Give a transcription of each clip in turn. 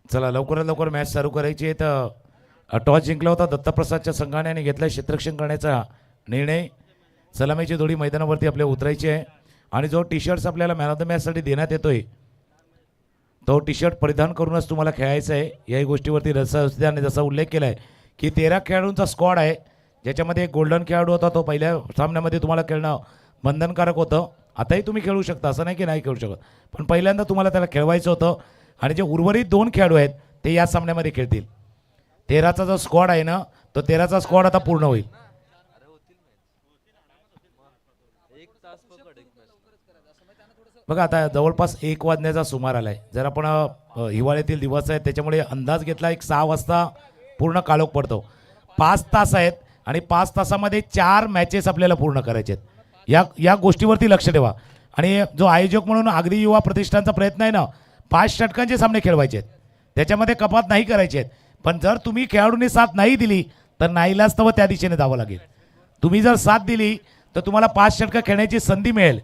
चला लवकरात लवकर मॅच चालू करायची आहे. तर टॉस जिंकला होता दत्तप्रसादच्या संघाने आणि घेतला क्षेत्ररक्षण करण्याचा निर्णय. सलामीची जोडी मैदानावरती आपल्याला उतरायची आहे आणि जो टी शर्ट्स आपल्याला मॅन ऑफ द मॅचसाठी देण्यात येतोय तो टी शर्ट परिधान करूनच तुम्हाला खेळायचं आहे. याही गोष्टीवरती रसाने जसा उल्लेख केला आहे की 13 खेळाडूंचा स्क्वॉड आहे, ज्याच्यामध्ये एक गोल्डन खेळाडू होता, तो पहिल्या सामन्यामध्ये तुम्हाला खेळणं बंधनकारक होतं. आताही तुम्ही खेळू शकता, असं नाही की नाही खेळू शकत, पण पहिल्यांदा तुम्हाला त्याला खेळवायचं होतं. आणि जे उर्वरित 2 खेळाडू आहेत ते या सामन्यामध्ये खेळतील. 13चा जो स्क्वॉड आहे ना, तो 13चा स्क्वॉड आता पूर्ण होईल. बघा आता जवळपास 1 वाजण्याचा सुमार आलाय. जर आपण हिवाळ्यातील दिवस आहेत त्याच्यामुळे अंदाज घेतला 6 वाजता पूर्ण काळोख पडतो. 5 तास आहेत आणि 5 तासामध्ये 4 मॅचेस आपल्याला पूर्ण करायचे आहेत. या गोष्टीवरती लक्ष ठेवा. आणि जो आयोजक म्हणून अगदी युवा प्रतिष्ठानचा प्रयत्न आहे ना, 5 षटकांचे सामने खेळवायचे आहेत, त्याच्यामध्ये कपात नाही करायचे आहेत. पण जर तुम्ही खेळाडूंनी साथ नाही दिली तर नाईलाजस्तव त्या दिशेने जावं लागेल. तुम्ही जर साथ दिली तर तुम्हाला 5 षटकं खेळण्याची संधी मिळेल.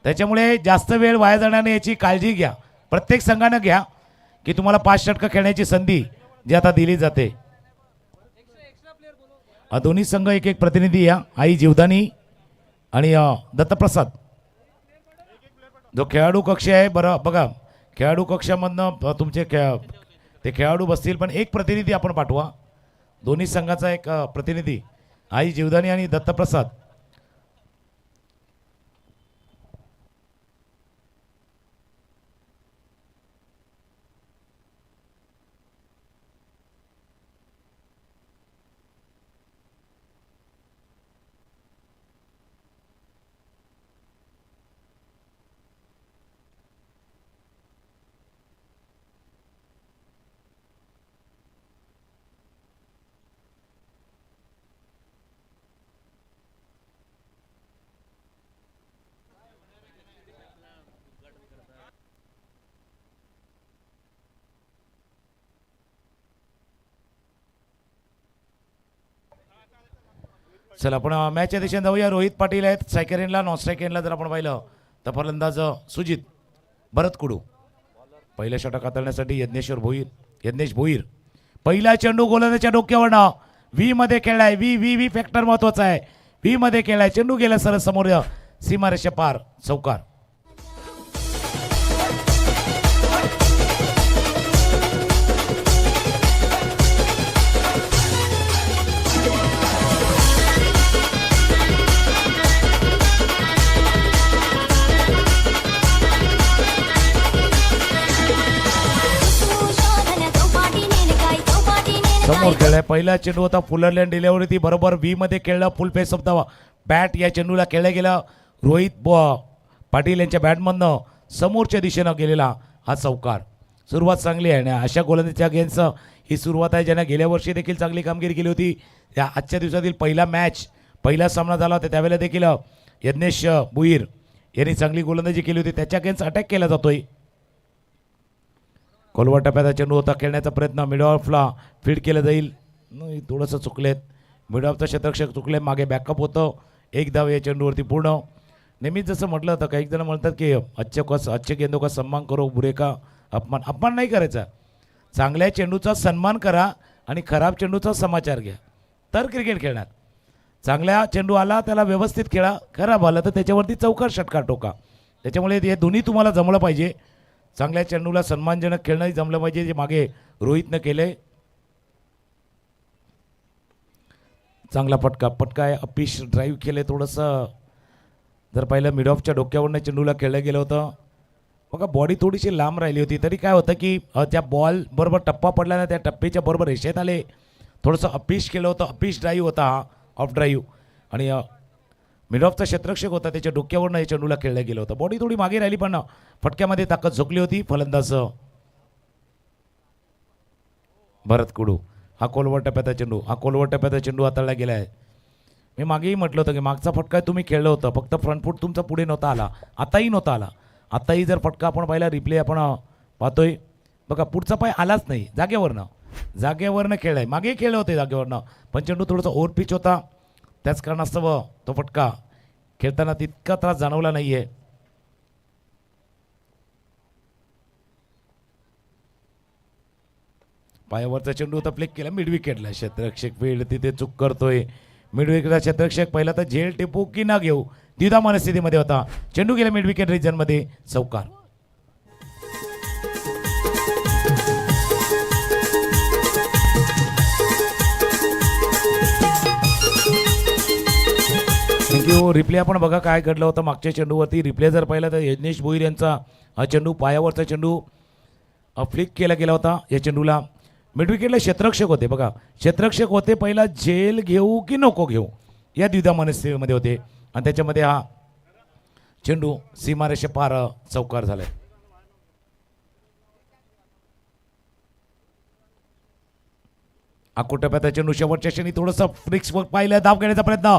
त्याच्यामुळे जास्त वेळ वाया जाणार नाही याची काळजी घ्या. प्रत्येक संघानं घ्या की तुम्हाला 5 षटकं खेळण्याची संधी जी आता दिली जाते. दोन्ही संघ एक एक प्रतिनिधी या, आई जीवदानी आणि दत्तप्रसाद. जो खेळाडू कक्ष आहे, बरं बघा खेळाडू कक्षामधनं तुमचे ते खेळाडू बसतील, पण एक प्रतिनिधी आपण पाठवा. दोन्ही संघाचा एक प्रतिनिधी आई जीवदानी आणि दत्तप्रसाद. चला आपण मॅचच्या दिशेने जाऊया. रोहित पाटील आहेत स्ट्रायकर एंडला. नॉन स्ट्रायकर एंडला जर आपण पाहिलं तर फलंदाज सुजित भरत कुडू. पहिल्या षटक हाताळण्यासाठी यज्ञेश भोईर. पहिला चेंडू गोलंदाजाच्या डोक्यावरनं व्ही मध्ये खेळलाय. व्ही फॅक्टर महत्वाचा आहे. व्ही मध्ये खेळलाय. चेंडू गेला सरळ समोर सीमारेषा पार, चौकार. समोर खेळलाय. पहिला चेंडू होता फुलरलँड डिलेव्हरी, ती बरोबर व्ही मध्ये खेळला. फुल फेस ऑफ द बॅट या चेंडूला खेळला गेला. रोहित पाटील यांच्या बॅटमधनं समोरच्या दिशेनं गेलेला हा चौकार. सुरुवात चांगली आहे आणि अशा गोलंदाजीच्या गेम्स ही सुरुवात आहे ज्याने गेल्या वर्षी देखील चांगली कामगिरी केली होती. या आजच्या दिवसातील पहिला सामना झाला होता त्यावेळेला देखील यज्ञेश भोईर यांनी चांगली गोलंदाजी केली होती. त्याच्या गेम्स अटॅक केला जातोय. कोलवा टप्प्याचा चेंडू होता, खेळण्याचा प्रयत्न मिड ऑफला फीड केलं जाईल. थोडंसं चुकलेत, मिड ऑफचा क्षेत्ररक्षक चुकले. मागे बॅकअप होतं. 1 धाव या चेंडूवरती पूर्ण. नेहमीच जसं म्हटलं होतं, काही जण म्हणतात की अच्छे गेंदो का सम्मान करो, बुरे का अपमान नाही करायचा. चांगल्या चेंडूचा सन्मान करा आणि खराब चेंडूचा समाचार घ्या तर क्रिकेट खेळणार. चांगल्या चेंडू आला त्याला व्यवस्थित खेळा, खराब आला तर त्याच्यावरती चौकार षटकार टोका. त्याच्यामुळे हे दोन्ही तुम्हाला जमलं पाहिजे. चांगल्या चेंडूला सन्मानजनक खेळणंही जमलं पाहिजे, जे मागे रोहितनं केलंय. चांगला फटका आहे. अपिश ड्राईव्ह केले. थोडंसं जर पाहिलं मिड ऑफच्या डोक्यावरनं चेंडूला खेळलं गेलं होतं. बघा बॉडी थोडीशी लांब राहिली होती, तरी काय होतं की त्या बॉल बरोबर टप्पा पडला ना, त्या टप्पेच्या बरोबर रेषेत आले. थोडंसं अपिश केलं होतं. अपिश ड्राईव्ह होता हा, ऑफ ड्राईव्ह. आणि मिड ऑफचा क्षेत्ररक्षक होता, त्याच्या डोक्यावरनं हे चेंडूला खेळलं गेलं होतं. बॉडी थोडी मागे राहिली पण फटक्यामध्ये ताकद झोकली होती. फलंदाज भरत कुडू. हा कोलवर टप्प्याचा चेंडू हाताळला गेला आहे. मी मागेही म्हटलं होतं की मागचा फटका तुम्ही खेळलं होतं, फक्त फ्रंट फूट तुमचा पुढे नव्हता आला. आताही नव्हता आला. आताही जर फटका आपण पाहिला, रिप्ले आपण पाहतोय, बघा पुढचा पाय आलाच नाही. जागेवरनं खेळलाय. मागे खेळले होते जागेवरनं, पण चेंडू थोडासा ओव्हर पिच होता. त्याच कारणास्तव तो फटका खेळताना तितका त्रास जाणवला नाही आहे. पायावरचा चेंडू होता, फ्लिक केला मिड विकेटला. क्षेत्ररक्षक फील्ड तिथे चूक करतोय. मिड विकेटचा क्षेत्ररक्षक पहिला तर झेल टिपू की ना घेऊ द्विधा मनस्थितीमध्ये होता. चेंडू गेला मिड विकेट रिजनमध्ये, चौकार. थँक्यू. रिप्ले आपण बघा काय घडलं होतं मागच्या चेंडूवरती. रिप्ले जर पाहिला तर यज्ञेश भोईर यांचा हा चेंडू, पायावरचा चेंडू फ्लिक केला गेला होता. या चेंडूला मिड विकेटला क्षेत्ररक्षक होते बघा, क्षेत्ररक्षक होते. पहिला झेल घेऊ की नको घेऊ या द्विधा मनस्थितीमध्ये होते आणि त्याच्यामध्ये हा चेंडू सीमारेषे पार, चौकार झालाय. अकोटप्याचा चेंडू शेवटच्या क्षणी थोडंसं फ्लिक्सवर पाहिलं, धाव घेण्याचा प्रयत्न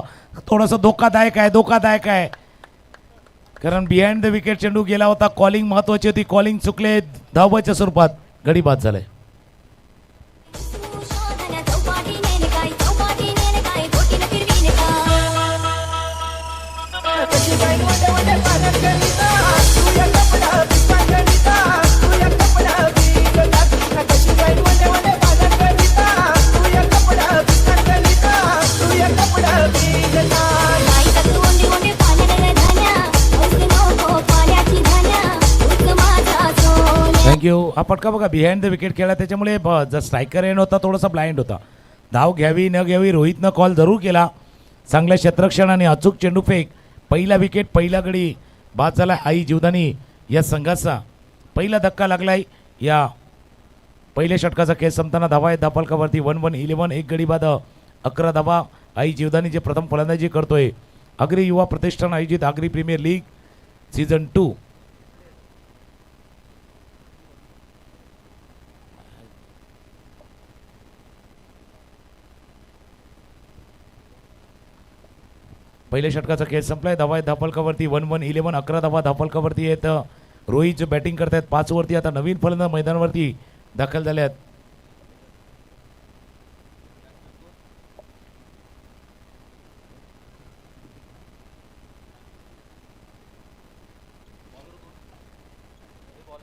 थोडंसं धोकादायक आहे, धोकादायक आहे. कारण बिहाइंड द विकेट चेंडू गेला होता. कॉलिंग महत्वाची होती, कॉलिंग चुकले. धावच्या स्वरूपात गडी बाद झालाय. थँक्यू. हा फटका बघा बिहाइंड द विकेट खेळला, त्याच्यामुळे जर स्ट्रायकर एंड होता थोडासा ब्लाइंड होता. धाव घ्यावी न घ्यावी रोहितनं कॉल जरूर केला. चांगल्या क्षेत्ररक्षण आणि अचूक चेंडू फेक. पहिला विकेट, पहिला गडी बाद झाला. आई जीवदानी या संघाचा पहिला धक्का लागलाय. या पहिल्या षटकाचा खेळ संपताना धावा आहे धापलकावरती 1-1-11. एक गडी बाद, 11 धावा. आई जीवदानी जे प्रथम फलंदाजी करतोय. आगरी युवा प्रतिष्ठान आयोजित आगरी प्रीमियर लीग सीझन 2. पहिल्या षटकाचा खेळ संपलाय. धावा आहेत धापलकावरती 1-1-11. 11 धावा धापलकावरती आहेत. रोहित जे बॅटिंग करतायत 5 वरती. आता नवीन फलंदाज मैदानावरती दाखल झाले आहेत.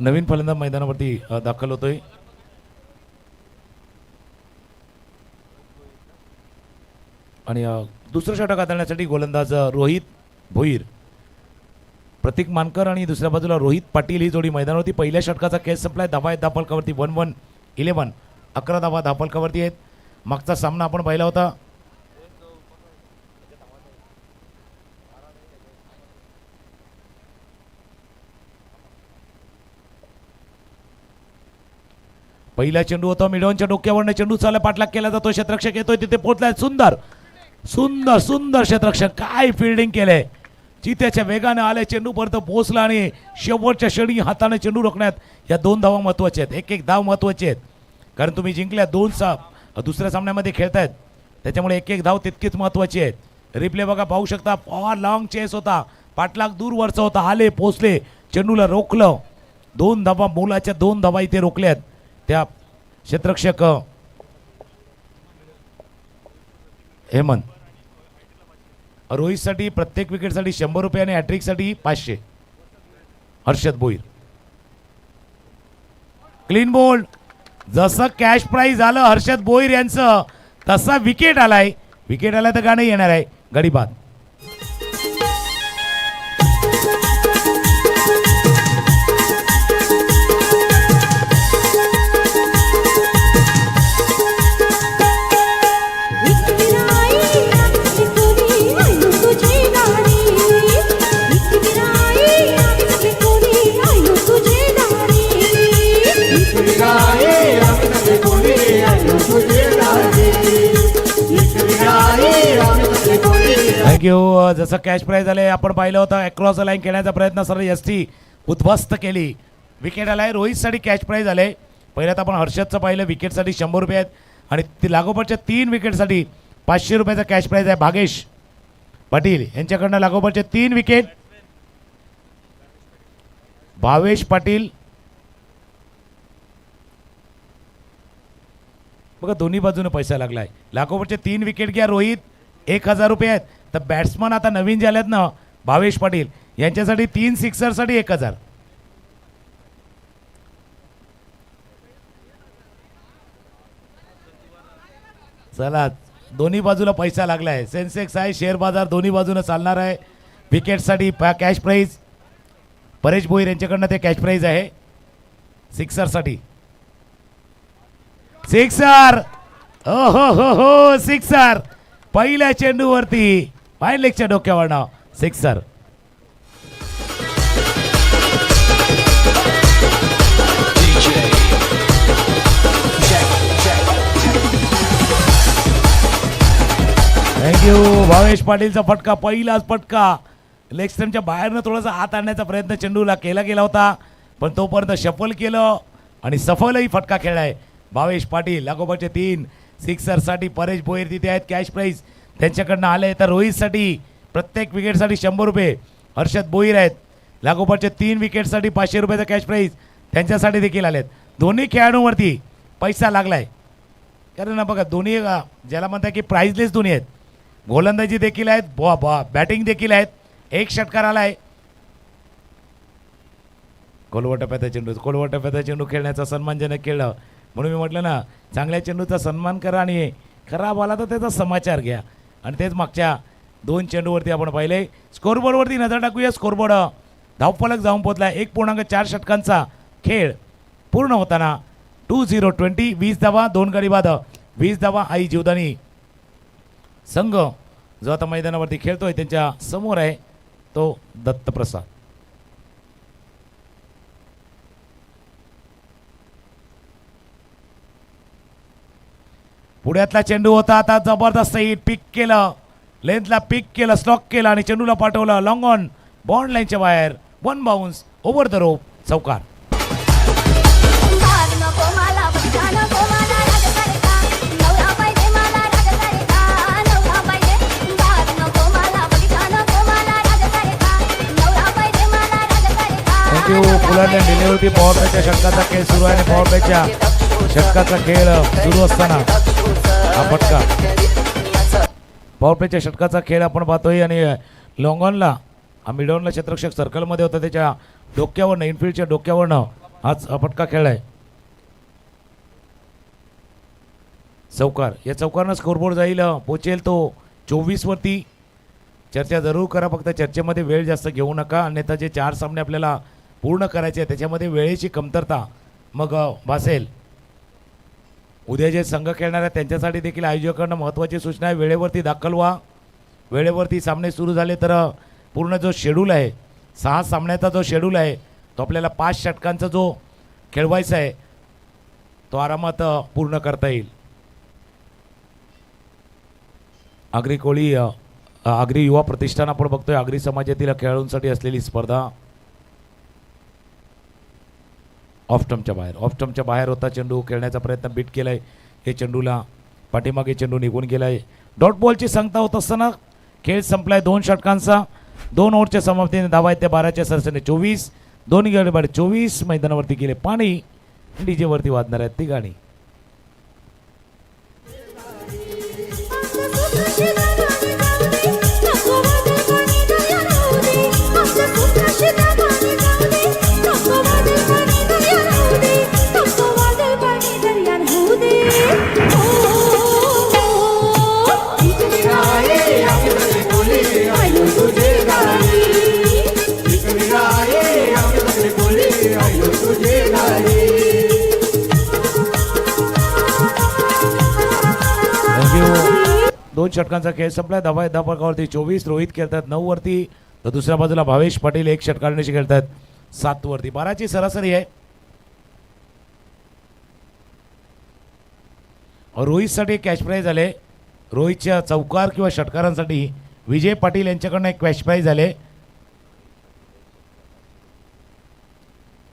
नवीन फलंदाज मैदानावरती दाखल होतोय. आणि दुसरं षटक हाताळण्यासाठी गोलंदाज रोहित भोईर, प्रतीक मानकर आणि दुसऱ्या बाजूला रोहित पाटील ही जोडी मैदानावरती. पहिल्या षटकाचा खेळ संपलाय. धावा आहेत धापलकावरती 1-1-11. 11 धावा धापलकावरती आहेत. मागचा सामना आपण पाहिला होता. पहिला चेंडू होता मिडॉनच्या डोक्यावरनं. चेंडू चालला, पाठलाग केला जातो. क्षेत्ररक्षक येतोय, तिथे पोहोचलाय. सुंदर सुंदर सुंदर क्षेत्ररक्षक, काय फिल्डिंग केलंय. चित्याच्या वेगाने आले, चेंडू पर्यंत पोहोचला आणि शेवटच्या क्षणी हाताने चेंडू रोखण्यात या 2 धावा महत्वाच्या आहेत. एक धाव महत्वाची आहेत, कारण तुम्ही जिंकल्या 2 दुसऱ्या सामन्यामध्ये खेळतायत, त्याच्यामुळे एक धाव तितकीच महत्वाची आहेत. रिप्ले बघा, पाहू शकता. फार लॉंग चेस होता, पाठलाग दूरवरचा होता. आले, पोहोचले, चेंडूला रोखलं. 2 धावा, मोलाच्या 2 धावा इथे रोखल्यात त्या क्षेत्ररक्षक हेमंत. रोहितसाठी प्रत्येक विकेटसाठी 100 रुपये आणि हॅट्रिकसाठी 500. हर्षद भोईर. Clean bowled. जसं कॅश प्राइज आलं हर्षद भोईर यांचं, तसा विकेट आलाय. विकेट आलाय तर गाणं येणार आहे. गडी बाद. थँक्यू. जसं कॅश प्राइज आले आपण पाहिलं होतं, अक्रॉस द लाईन खेळण्याचा प्रयत्न सर्व एसटी उद्ध्वस्त केली. विकेट आलाय. रोहितसाठी कॅश प्राइज आले. पहिल्यात आपण हर्षदचं पाहिलं, विकेटसाठी 100 रुपये आहेत आणि लागोपाठच्या 3 विकेटसाठी 500 रुपयाचा कॅश प्राइज आहे. भागेश पाटील यांच्याकडनं लागोपाठचे 3 विकेट. भावेश पाटील बघा, दोन्ही बाजूने पैसा लागलाय. लागोपाठचे 3 विकेट घ्या. रोहित 1000 रुपये आहेत. तर बॅट्समन आता नवीन जे आलेत ना, भावेश पाटील यांच्यासाठी 3 सिक्सरसाठी 1000. चला दोन्ही बाजूला पैसा लागलाय. सेन्सेक्स आहे, शेअर बाजार दोन्ही बाजूने चालणार आहे. विकेटसाठी कॅश प्राईज परेश भोईर यांच्याकडनं ते कॅश प्राईज आहे. सिक्सरसाठी सिक्सर. ओ हो हो हो सिक्सर. पहिल्या चेंडूवरती फाईन लेगच्या डोक्यावरनं सिक्सर. थँक्यू. भावेश पाटीलचा फटका, पहिलाच फटका. लेग स्टंपच्या बाहेरनं थोडासा हात आणण्याचा प्रयत्न चेंडूला केला गेला होता, पण तोपर्यंत शफल केलं आणि सफलही फटका खेळलाय भावेश पाटील. लागोपाठचे 3 सिक्सरसाठी परेश भोईर तिथे आहेत. कॅश प्राईज त्यांच्याकडनं आले. तर रोहितसाठी प्रत्येक विकेटसाठी 100 रुपये हर्षद भोईर आहेत. लागोपाठचे 3 विकेटसाठी 500 रुपयाचा कॅश प्राईज त्यांच्यासाठी देखील आलेत. दोन्ही खेळाडूंवरती पैसा लागलाय, कारण बघा दोन्ही ज्याला म्हणतात की प्राइजलेस दोन्ही आहेत. गोलंदाजी देखील आहेत, बॅटिंग देखील आहेत. एक षटकार आलाय. कोलवा टप्प्याचा चेंडू खेळण्याचा सन्मानजनक खेळलं, म्हणून मी म्हटलं ना चांगल्या चेंडूचा सन्मान करा आणि खराब आला तर त्याचा समाचार घ्या. आणि तेच मागच्या 2 चेंडूवरती आपण पाहिले. स्कोरबोर्डवरती नजर टाकूया. स्कोरबोर्ड धावफलक जाऊन पोहोचला. 1.4 षटकांचा खेळ पूर्ण होताना 20-20 20 धावा 2 गडी बाद 20 धावा आई जीवदानी संघ जो आता मैदानावरती खेळतोय त्यांच्या समोर आहे तो दत्तप्रसाद. पुढ्यातला चेंडू होता. आता जबरदस्त हिट पिक केलं, लेंथला पिक केलं, स्टॉक केला आणि चेंडूला पाठवलं लॉंग ऑन बॉन्ड लाईनच्या बाहेर. 1 बाउन्स ओव्हर द रोप. चौकार. थँक्यू. पुलांना डिलिव्हरी पॉवर प्लेच्या षटकाचा खेळ सुरू आहे आणि पॉवर प्लेच्या षटकाचा खेळ सुरू असताना हा फटका. पॉवर प्लेच्या षटकाचा खेळ आपण पाहतोय आणि लॉंगॉनला मिडॉनला क्षेत्ररक्षक सर्कलमध्ये होता, त्याच्या डोक्यावरनं इनफिल्डच्या डोक्यावरनं हाच फटका खेळलाय. चौकार. या चौकारनं स्कोरबोर्ड जाईल पोचेल तो 24 वरती. चर्चा जरूर करा, फक्त चर्चेमध्ये वेळ जास्त घेऊ नका, अन्यथा जे 4 सामने आपल्याला पूर्ण करायचे आहे त्याच्यामध्ये वेळेची कमतरता मग भासेल. उद्या जे संघ खेळणार आहेत त्यांच्यासाठी देखील आयोजकांना महत्त्वाची सूचना आहे, वेळेवरती दाखल व्हा. वेळेवरती सामने सुरू झाले तर पूर्ण जो शेड्यूल आहे 6 सामन्याचा जो शेड्यूल आहे तो आपल्याला 5 षटकांचा जो खेळवायचा आहे तो आरामात पूर्ण करता येईल. आगरी कोळी आगरी युवा प्रतिष्ठान आपण बघतोय, आगरी समाजातील खेळाडूंसाठी असलेली स्पर्धा. ऑफस्टम्पच्या बाहेर होता चेंडू, खेळण्याचा प्रयत्न बीट केलाय. हे चेंडूला पाठीमागे चेंडू निघून गेलाय. डॉट बॉलची सांगता होत असताना खेळ संपलाय 2 षटकांचा. 2 ओव्हरच्या समाप्तीने धावा आहेत त्या 12च्या सरसेने 24. 2 गडी बाद 24. मैदानावरती गेले पाणी. डीजे वरती वाजणार आहेत ती गाणी. दोन षटकांचा खेळ संपला. धावावरती 24. रोहित खेळतात 9 वरती, तर दुसऱ्या बाजूला भावेश पाटील 1 षटकांशी खेळतात 7 वरती. 12ची सरासरी आहे. रोहितसाठी कॅश प्राईज आले. रोहितच्या चौकार किंवा षटकारांसाठी विजय पाटील यांच्याकडनं एक कॅश प्राईज आले.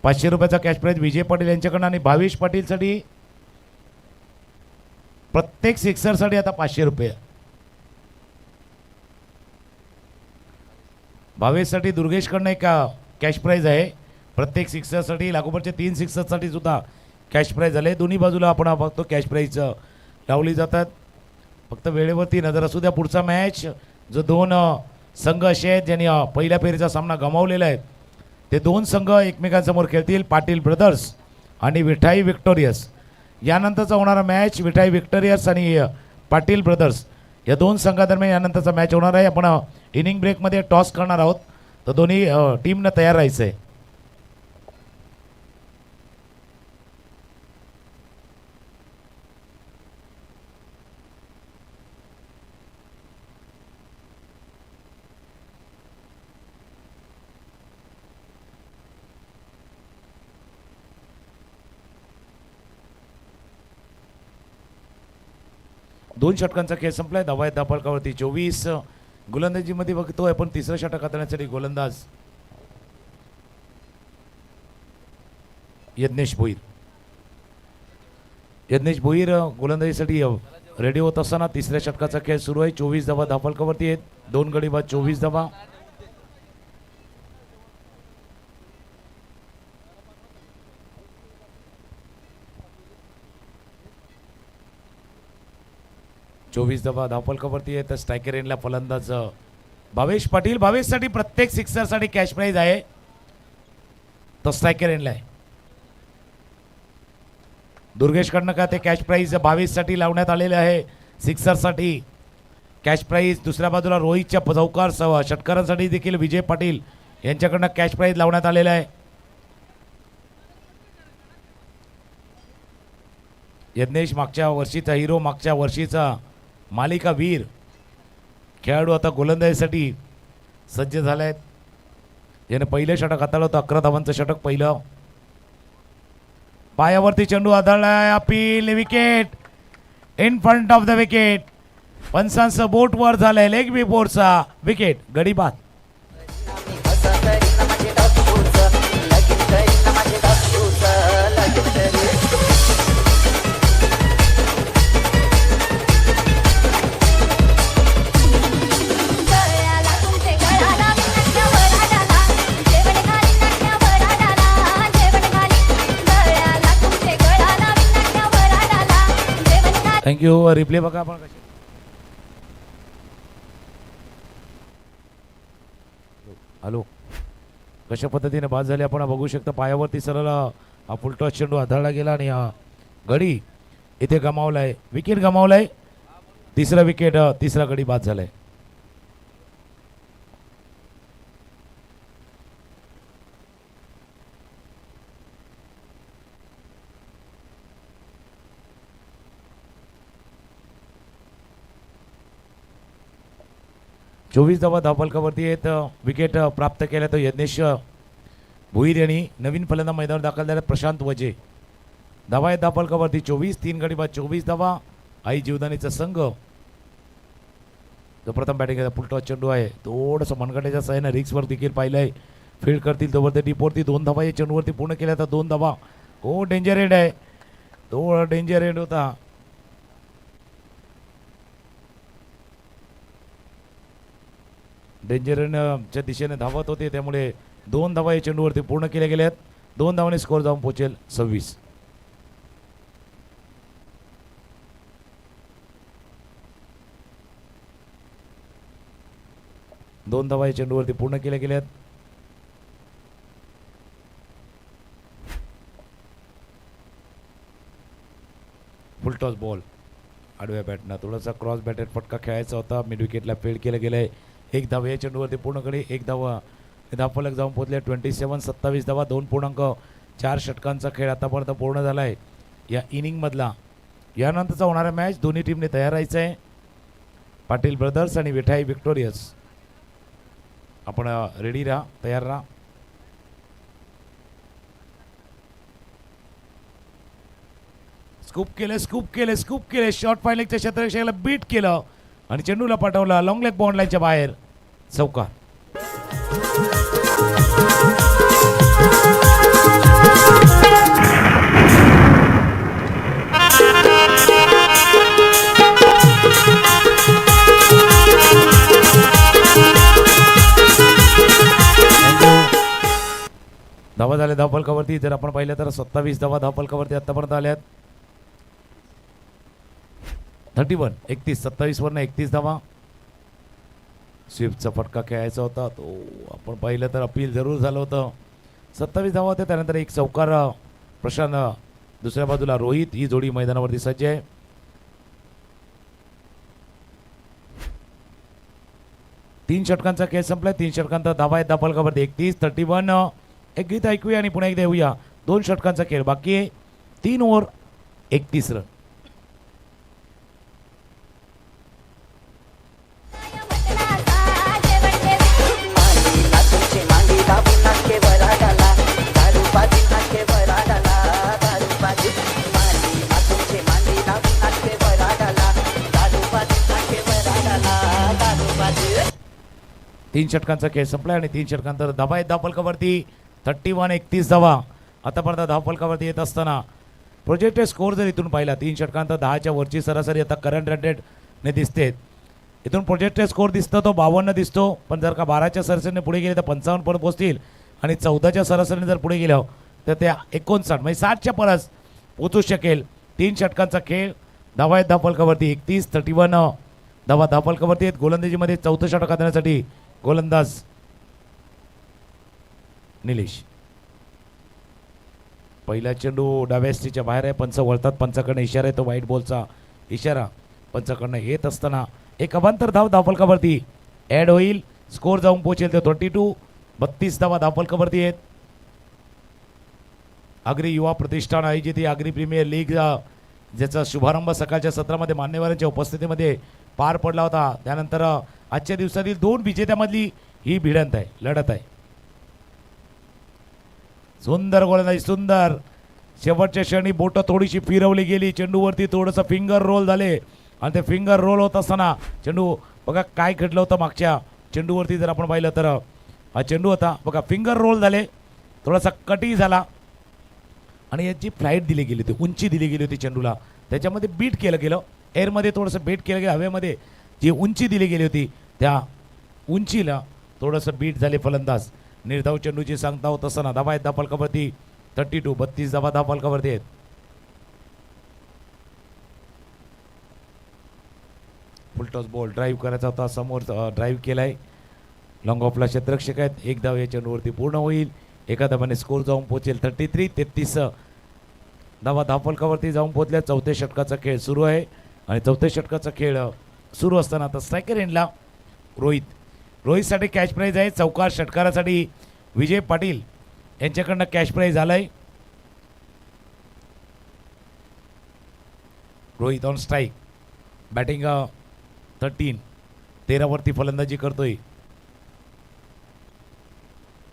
500 रुपयाचा कॅश प्राईज विजय पाटील यांच्याकडनं. आणि भावेश पाटीलसाठी प्रत्येक सिक्सरसाठी आता 500 रुपये. भावेशसाठी दुर्गेशकडनं एक कॅश प्राईज आहे प्रत्येक सिक्सरसाठी. लागोपाठच्या 3 सिक्सरसाठी सुद्धा कॅश प्राईज आले. दोन्ही बाजूला आपण बघतो कॅश प्राईज लावली जातात. फक्त वेळेवरती नजर असू द्या. पुढचा मॅच जो 2 संघ असे आहेत ज्यांनी पहिल्या फेरीचा सामना गमावलेला आहे ते 2 संघ एकमेकांसमोर खेळतील. पाटील ब्रदर्स आणि विठाई विक्टोरियस. यानंतरचा होणारा मॅच विठाई विक्टोरियस आणि पाटील ब्रदर्स या दोन संघादरम्यान यानंतरचा मॅच होणार आहे. आपण इनिंग ब्रेकमध्ये टॉस करणार आहोत, तर दोन्ही टीमनं तयार राहायचं आहे. दोन षटकांचा खेळ संपलाय. धावा आहेत धापळकावरती 24. गोलंदाजीमध्ये बघतोय आपण तिसरं षटक हाताळण्यासाठी गोलंदाज यज्ञेश भोईर. यज्ञेश भोईर गोलंदाजीसाठी रेडी होत असताना तिसऱ्या षटकाचा खेळ सुरू आहे. 24 धावा धापळकावरती आहेत. 2 गडी बाद 24 धावा. चोवीस धावा धावफलकावरती आहे. तर स्ट्रायकर एंडला फलंदाज भावेश पाटील. भावेशसाठी प्रत्येक सिक्सरसाठी कॅश प्राईज आहे, तो स्ट्रायकर एंडला आहे. दुर्गेशकडनं का ते कॅश प्राईज भावेशसाठी लावण्यात आलेले आहे. सिक्सरसाठी कॅश प्राईज. दुसऱ्या बाजूला रोहितच्या चौकार षटकारांसाठी देखील विजय पाटील यांच्याकडनं कॅश प्राईज लावण्यात आलेलं आहे. यज्ञेश मागच्या वर्षीचा हिरो, मागच्या वर्षीचा मालिका वीर खेळाडू आता गोलंदाजीसाठी सज्ज झाले आहेत. याने पहिलं षटक हाताळलं होतं. 11 धावांचं षटक पहिलं. पायावरती चेंडू आदळलाय. Appeal wicket in front of the wicket. पंचांचं बोट वर झालंय. लेग बी बोर्डचा विकेट. गडी बाद. थँक्यू. रिप्ले बघा आपण कसे. हॅलो, कशा पद्धतीने बाद झाले आपण बघू शकता. पायावरती सरळ हा फुलटॉस चेंडू आदळला गेला आणि हा गडी इथे गमावलाय. विकेट गमावलाय. तिसरा विकेट, तिसरा गडी बाद झालाय. चोवीस धावा धावफलकावरती आहेत. विकेट प्राप्त केल्या तर यज्ञेश भोईर यांनी. नवीन फलंदाज मैदानावर दाखल झाले प्रशांत वजे. धावा आहेत धावफलकावरती 24. 3 गडी बाद 24 धावा. आई जीवदानीचा संघ तो प्रथम बॅटिंग केला. फुलटॉस चेंडू आहे. थोडंसं मनगटाच्या साह्यानं रिक्सवर देखील पाहिलंय. फील्ड करतील तोवरती डीपवरती 2 धावा या चेंडूवरती पूर्ण केल्या तर 2 धावा. हो, डेंजर एंड आहे. तो डेंजर एंड होता. डेंजरच्या दिशेने धावत होते, त्यामुळे 2 धावा या चेंडूवरती पूर्ण केल्या गेल्यात. 2 धावांनी स्कोअर जाऊन पोहोचेल 26. दोन धावा या चेंडूवरती पूर्ण केल्या गेल्यात. फुलटॉस बॉल आडव्या बॅटनं थोडासा क्रॉस बॅटेड फटका खेळायचा होता. मिड विकेटला फेड केलं गेलंय. 1 धावा या चेंडूवरती पूर्णकडे. 1 धावा धावफलक जाऊन पोहोचले. 27. 27 धावा. 2.4 षटकांचा खेळ आतापर्यंत पूर्ण झाला आहे या इनिंगमधला. यानंतरचा होणारा मॅच दोन्ही टीमने तयार राहायचं आहे. पाटील ब्रदर्स आणि विठाई विक्टोरियस. आपण रेडी राहा, तयार राहा. स्कूप केले, स्कूप केले, स्कूप केले. शॉर्ट फायलिंगच्या क्षेत्ररक्षकाला बीट केलं आणि चेंडूला पाठवला लॉंग लेग बाउंड लाईनच्या बाहेर. चौकार. धावा झाल्या धावफलकावरती. जर आपण पाहिलं तर 27 धावा धावफलकावरती आतापर्यंत आल्यात. 31. 31. 27 वरनं 31 धावा. स्वीपचा फटका खेळायचा होता, तो आपण पाहिलं तर अपील जरूर झालं होतं. 27 धावा होते. त्यानंतर एक चौकार प्रशांत. दुसऱ्या बाजूला रोहित. ही जोडी मैदानावरती सज्ज आहे. 3 षटकांचा खेळ संपलाय. 3 षटकांचा धावा आहेत धापलकावरती 31-31. एक गीत ऐकूया आणि पुन्हा एकदा येऊया. 2 षटकांचा खेळ बाकी आहे. 3 ओव्हर 31 रन. तीन षटकांचा खेळ संपलाय आणि 3 षटकांतर धावा आहेत धापलकावरती 31-31 धावा. आतापर्यंत धावफलकावरती येत असताना प्रोजेक्टेड स्कोर जर इथून पाहिला 3 षटकांत 10च्या वरची सरासरी आता करंट रन दिसते. इथून प्रोजेक्टेड स्कोर दिसतो तो 52 दिसतो. पण जर का 12च्या सरासरीने पुढे गेले तर 55 पर्यंत पोहोचतील आणि 14च्या सरासरीने जर पुढे गेलो तर त्या 59 म्हणजे 60च्या परस पोहोचू शकेल. 3 षटकांचा खेळ धावा आहेत धावफलकावरती 31-31 धावा धावफलकावरती आहेत. गोलंदाजीमध्ये 4थं षटक हाताळण्यासाठी गोलंदाज निलेश. पहिला चेंडू डाव्या स्टीच्या बाहेर आहे. पंच वळतात. पंचाकडनं इशारा आहे तो व्हाईट बॉलचा इशारा पंचाकडनं येत असताना एक अवांतर धाव धावफलकावरती ॲड होईल. स्कोर जाऊन पोहोचेल ते 32 धावा धावफलकावरती आहेत. आगरी युवा प्रतिष्ठान आयोजित ही आगरी प्रीमियर लीग ज्याचा शुभारंभ सकाळच्या सत्रामध्ये मान्यवरांच्या उपस्थितीमध्ये पार पडला होता. त्यानंतर आजच्या दिवसातील 2 विजेत्यामधली ही भिडंत आहे लढत आहे. सुंदर गोलंदाजी सुंदर. शेवटच्या क्षणी बोट थोडीशी फिरवली गेली. चेंडूवरती थोडंसं फिंगर रोल झाले आणि ते फिंगर रोल होत असताना चेंडू बघा काय घडलं होतं मागच्या चेंडूवरती जर आपण पाहिलं तर हा चेंडू होता बघा फिंगर रोल झाले थोडासा कटी झाला आणि याची फ्लाईट दिली गेली होती उंची दिली गेली होती चेंडूला. त्याच्यामध्ये बीट केलं गेलं एअरमध्ये थोडंसं बीट केलं गेलं हवेमध्ये जी उंची दिली गेली होती त्या उंचीला थोडंसं बीट झाले फलंदाज. निर्धाव चेंडूची सांगता होत असताना धावा आहेत धावफलकावरती 32 धावा धावफलकावरती आहेत. फुलटॉस बॉल ड्राईव्ह करायचा होता समोर ड्राईव्ह केलाय. लॉंग ऑफला क्षेत्ररक्षक आहेत. एक धाव या चेंडूवरती पूर्ण होईल. एका धावाने स्कोर जाऊन पोहोचेल 33 धावा धावफलकावरती जाऊन पोहोचल्या. 4थ्या षटकाचा खेळ सुरू आहे आणि 4थ्या षटकाचा खेळ सुरू असताना आता स्ट्रायकर एंडला रोहितसाठी कॅश प्राईज आहे. चौकार षटकारासाठी विजय पाटील यांच्याकडनं कॅश प्राईज आलाय. रोहित ऑन स्ट्राईक बॅटिंग 13 वरती फलंदाजी करतोय.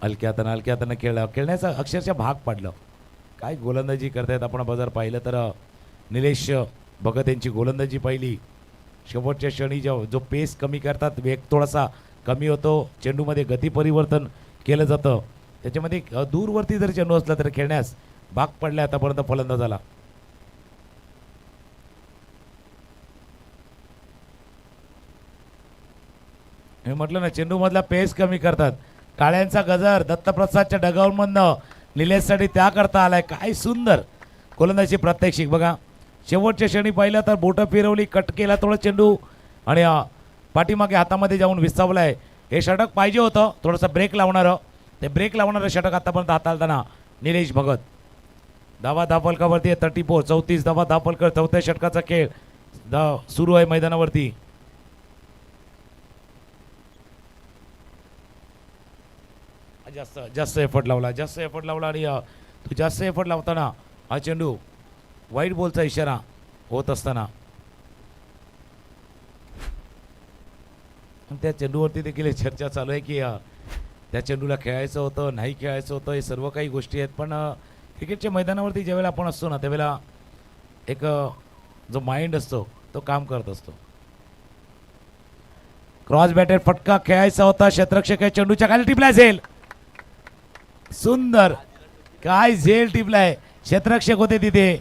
हलक्या हातानं खेळण्याचा अक्षरशः भाग पडलं. काय गोलंदाजी करतायत आपण बाजार पाहिलं तर निलेश भगत यांची गोलंदाजी पाहिली. शेवटच्या क्षणी जो पेस कमी करतात वेग थोडासा कमी होतो. चेंडूमध्ये गती परिवर्तन केलं जातं. त्याच्यामध्ये दूरवरती जर चेंडू असला तर खेळण्यास भाग पडला आतापर्यंत फलंदाजाला. मी म्हटलं ना चेंडूमधला पेस कमी करतात. टाळ्यांचा गजर दत्तप्रसादच्या डगावरमधनं निलेशसाठी त्याकरता आलाय. काय सुंदर गोलंदाजी प्रात्यक्षिक बघा. शेवटच्या क्षणी पाहिलं तर बोटं फिरवली कट केला थोडं चेंडू आणि पाठीमागे हातामध्ये जाऊन विसावलाय. हे षटक पाहिजे होतं थोडंसं ब्रेक लावणारं. ते ब्रेक लावणारं षटक आतापर्यंत हाताळताना निलेश भगत. धावा धावफलकावरती 34 धावा धावफलकर. 4थ्या षटकाचा खेळ सुरू आहे मैदानावरती. जास्त एफर्ट लावला आणि तू जास्त एफर्ट लावताना हा चेंडू व्हाईट बॉलचा इशारा होत असताना त्या चेंडूवरती देखील चर्चा चालू आहे की त्या चेंडूला खेळायचं होतं नाही खेळायचं होतं हे सर्व काही गोष्टी आहेत. पण क्रिकेटच्या मैदानावरती ज्यावेळेला आपण असतो ना त्यावेळेला एक जो माइंड असतो तो काम करत असतो. क्रॉस बॅटेड फटका खेळायचा होता. क्षेत्ररक्षक चेंडूच्या खाली टिपला असेल. सुंदर काय झेल टिपलाय. क्षेत्ररक्षक होते तिथे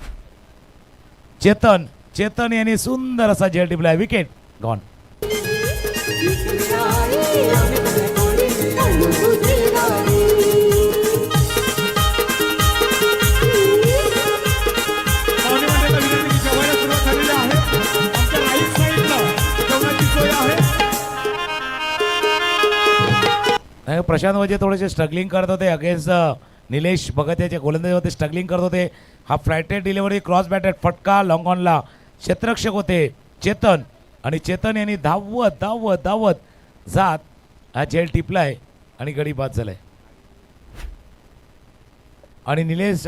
चेतन यांनी सुंदर असा झेल टिपलाय. Wicket gone. प्रशांत वजे थोडेसे स्ट्रगलिंग करत होते अगेन्स्ट निलेश भगत याच्या गोलंदाजीमध्ये स्ट्रगलिंग करत होते. हा फ्लायटेड डिलिव्हरी क्रॉस बॅटेड फटका लॉंग ऑनला क्षेत्ररक्षक होते चेतन आणि चेतन यांनी धावत जात हा झेल टिपलाय आणि गडी बाद झालाय. आणि निलेश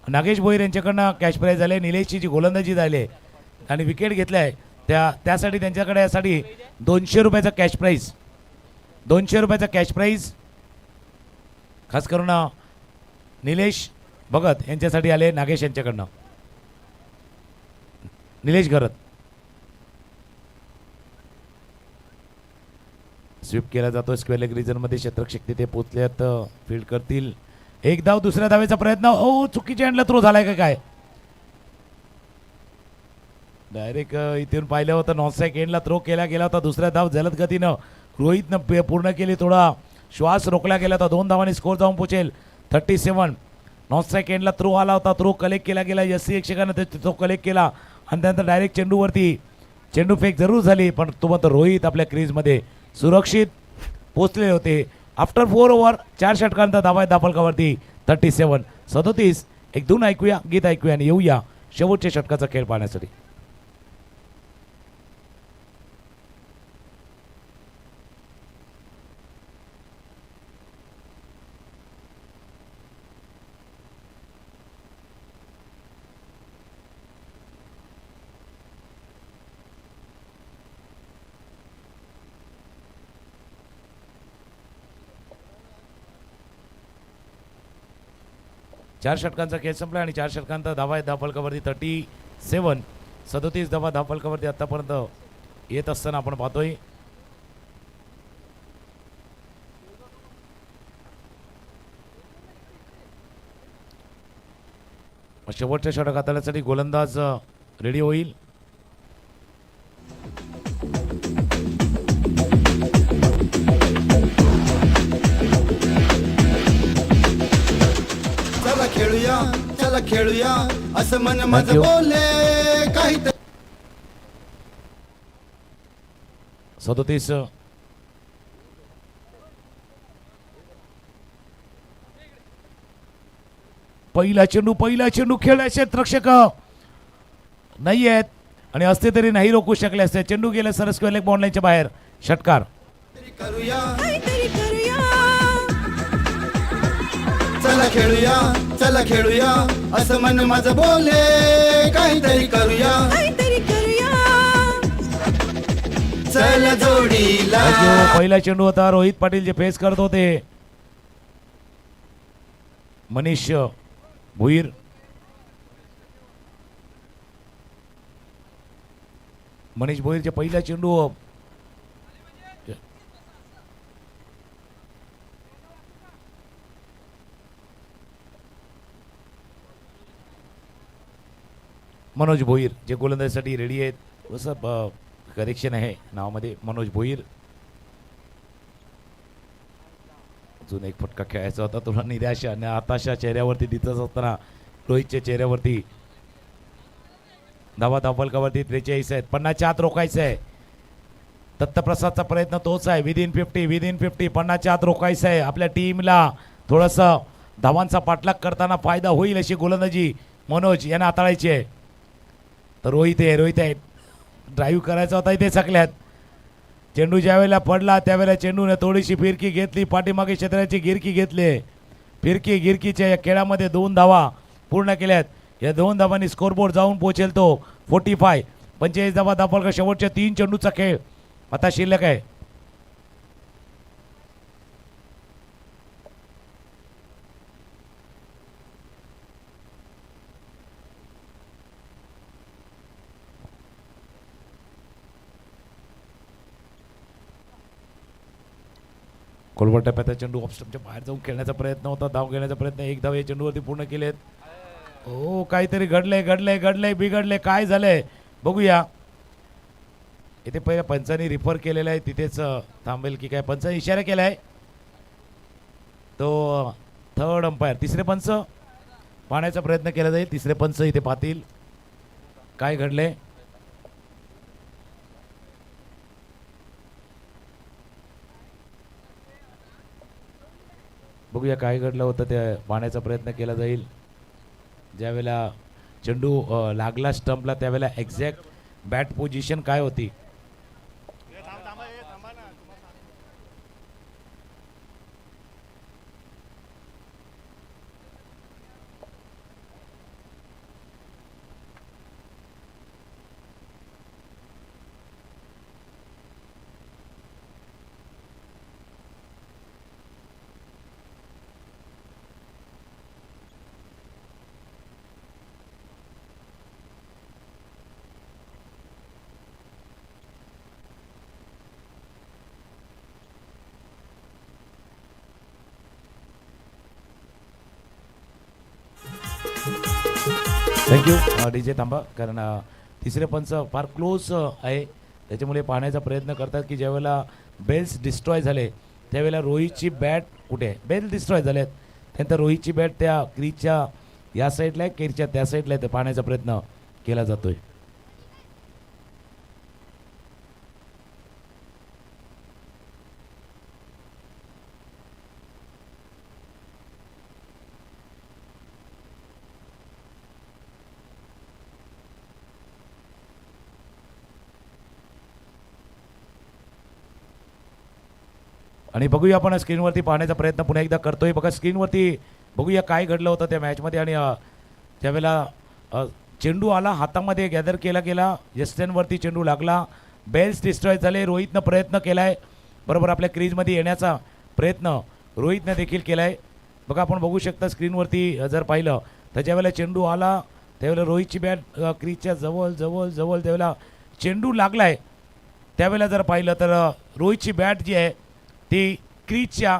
नागेश भोईर यांच्याकडनं कॅश प्राईज झाले. निलेशची जी गोलंदाजी झाली आहे आणि विकेट घेतली आहे त्यासाठी त्यांच्याकडे यासाठी 200 रुपयाचा कॅश प्राईज, 200 रुपयाचा कॅश प्राईज खास करून निलेश भगत यांच्यासाठी आले. नागेश यांच्याकडनं निलेश घरत स्वीप केला जातो. स्क्वेअर लेग रिजनमध्ये क्षेत्ररक्षक तिथे पोचल्यात, फील्ड करतील. एक धाव, दुसऱ्या धावेचा प्रयत्न. ओ चुकीच्या एंडला थ्रो झालाय का काय? डायरेक्ट इथून पाहिलं होतं नॉनस्ट्राईक एंडला थ्रो केला गेला होता. दुसऱ्या धाव जलद गतीनं रोहितनं पूर्ण केली. थोडा श्वास रोखला गेला होता. 2 धावांनी स्कोर जाऊन पोचेल 37. नॉनस्ट्राईक एंडला थ्रो आला होता, थ्रो कलेक्ट केला गेला. एस सी प्रेक्षकानं तो कलेक्ट केला आणि त्यानंतर डायरेक्ट चेंडूवरती चेंडू फेक जरूर झाली, पण तो मात्र रोहित आपल्या क्रीजमध्ये सुरक्षित पोचले होते. आफ्टर 4 ओव्हर 4 षटकांचा धावा आहे दाफलकावरती. 37. एक धून ऐकूया, गीत ऐकूया आणि येऊया शेवटच्या षटकाचा खेळ पाहण्यासाठी. चार षटकांचा खेळ संपला आणि 4 षटकांचा धावा आहे धावफलकावरती. 37. 37 धावा धावफलकावरती आतापर्यंत येत असताना आपण पाहतोय. शेवटच्या षटक हाताळण्यासाठी गोलंदाज रेडी होईल. खेळूया चला खेळूया असं मन माझं बोले काही. 37. पहिला चेंडू खेळ क्षेत्ररक्षक नाही आहेत आणि असते तरी नाही रोखू शकले असते. चेंडू गेला सरळ स्क्वेअर लेग बाउंड्रीच्या बाहेर. षटकार. चला खेळूया असं मन माझं बोले काहीतरी करूया चला जोडीला. पहिला चेंडू होता. रोहित पाटील जे फेस करत होते मनीष भोईर. मनीष भोईरचे पहिला चेंडू मनोज भोईर जे गोलंदाजीसाठी रेडी आहेत. थोडंसं करेक्शन आहे नावामध्ये. मनोज भोईर. अजून एक फटका खेळायचा होता. थोडा निराशा आणि हताशा चेहऱ्यावरती दिसत असताना रोहितच्या चेहऱ्यावरती. धावा धावफलकावरती 43 आहेत. 50च्या आत रोखायचं आहे. दत्तप्रसादचा प्रयत्न तोच आहे. विदिन 50 50च्या आत रोखायचं आहे. आपल्या टीमला थोडंसं धावांचा पाठलाग करताना फायदा होईल अशी गोलंदाजी मनोज यांना हाताळायची आहे. तर रोहित आहे ड्राईव्ह करायचा होता इथे सकल्यात. चेंडू ज्यावेळेला पडला त्यावेळेला चेंडूने थोडीशी फिरकी घेतली. पाठीमागे क्षेत्राची गिरकी घेतली. गिरकीच्या या खेळामध्ये 2 धावा पूर्ण केल्यात. या 2 धावांनी स्कोरबोर्ड जाऊन पोहोचेल तो 45. 45 धावा दाफलका. शेवटच्या 3 चेंडूचा खेळ आता शिल्लक आहे. कोलवर टप्प्यात चेंडू ऑफस्टमच्या बाहेर जाऊन खेळण्याचा प्रयत्न होता. धाव घेण्याचा प्रयत्न. 1 धाव या चेंडूवरती पूर्ण केलेत. हो काहीतरी बिघडलंय. काय झालंय बघूया. इथे पहिल्या पंचांनी रिफर केलेला आहे. तिथेच थांबेल की काय. पंचांनी इशारा केलाय तो थर्ड अंपायर. तिसरे पंच पाहण्याचा प्रयत्न केला जाईल. तिसरे पंच इथे पाहतील काय घडले. बघूया काय घडलं होतं ते पाहण्याचा प्रयत्न केला जाईल. ज्यावेळेला चेंडू लागला स्टंपला त्यावेळेला एक्झॅक्ट बॅट पोझिशन काय होती. थँक्यू डी जे थांबा, कारण तिसरे पंच फार क्लोज आहे, त्याच्यामुळे पाहण्याचा प्रयत्न करतात की ज्यावेळेला बेल्स डिस्ट्रॉय झाले त्यावेळेला रोहितची बॅट कुठे आहे. बेल डिस्ट्रॉय झालेत, त्यानंतर रोहितची बॅट त्या क्रीजच्या या साईडला आहे, केरच्या त्या साईडला आहे, ते पाहण्याचा प्रयत्न केला जातोय. आणि बघूया आपण स्क्रीनवरती पाहण्याचा प्रयत्न पुन्हा एकदा करतोय. बघा स्क्रीनवरती बघूया काय घडलं होतं त्या मॅचमध्ये. आणि त्यावेळेला चेंडू आला हातामध्ये, गॅदर केला गेला, जस्टनवरती चेंडू लागला, बेल्स डिस्ट्रॉय झाले. रोहितनं प्रयत्न केला आहे बरोबर आपल्या क्रीजमध्ये येण्याचा प्रयत्न रोहितनं देखील केला आहे. बघा आपण बघू शकता स्क्रीनवरती जर पाहिलं तर ज्यावेळेला चेंडू आला त्यावेळेला रोहितची बॅट क्रीजच्या जवळ जवळ जवळ त्यावेळेला चेंडू लागला आहे. त्यावेळेला जर पाहिलं तर रोहितची बॅट जी आहे ती क्रीजच्या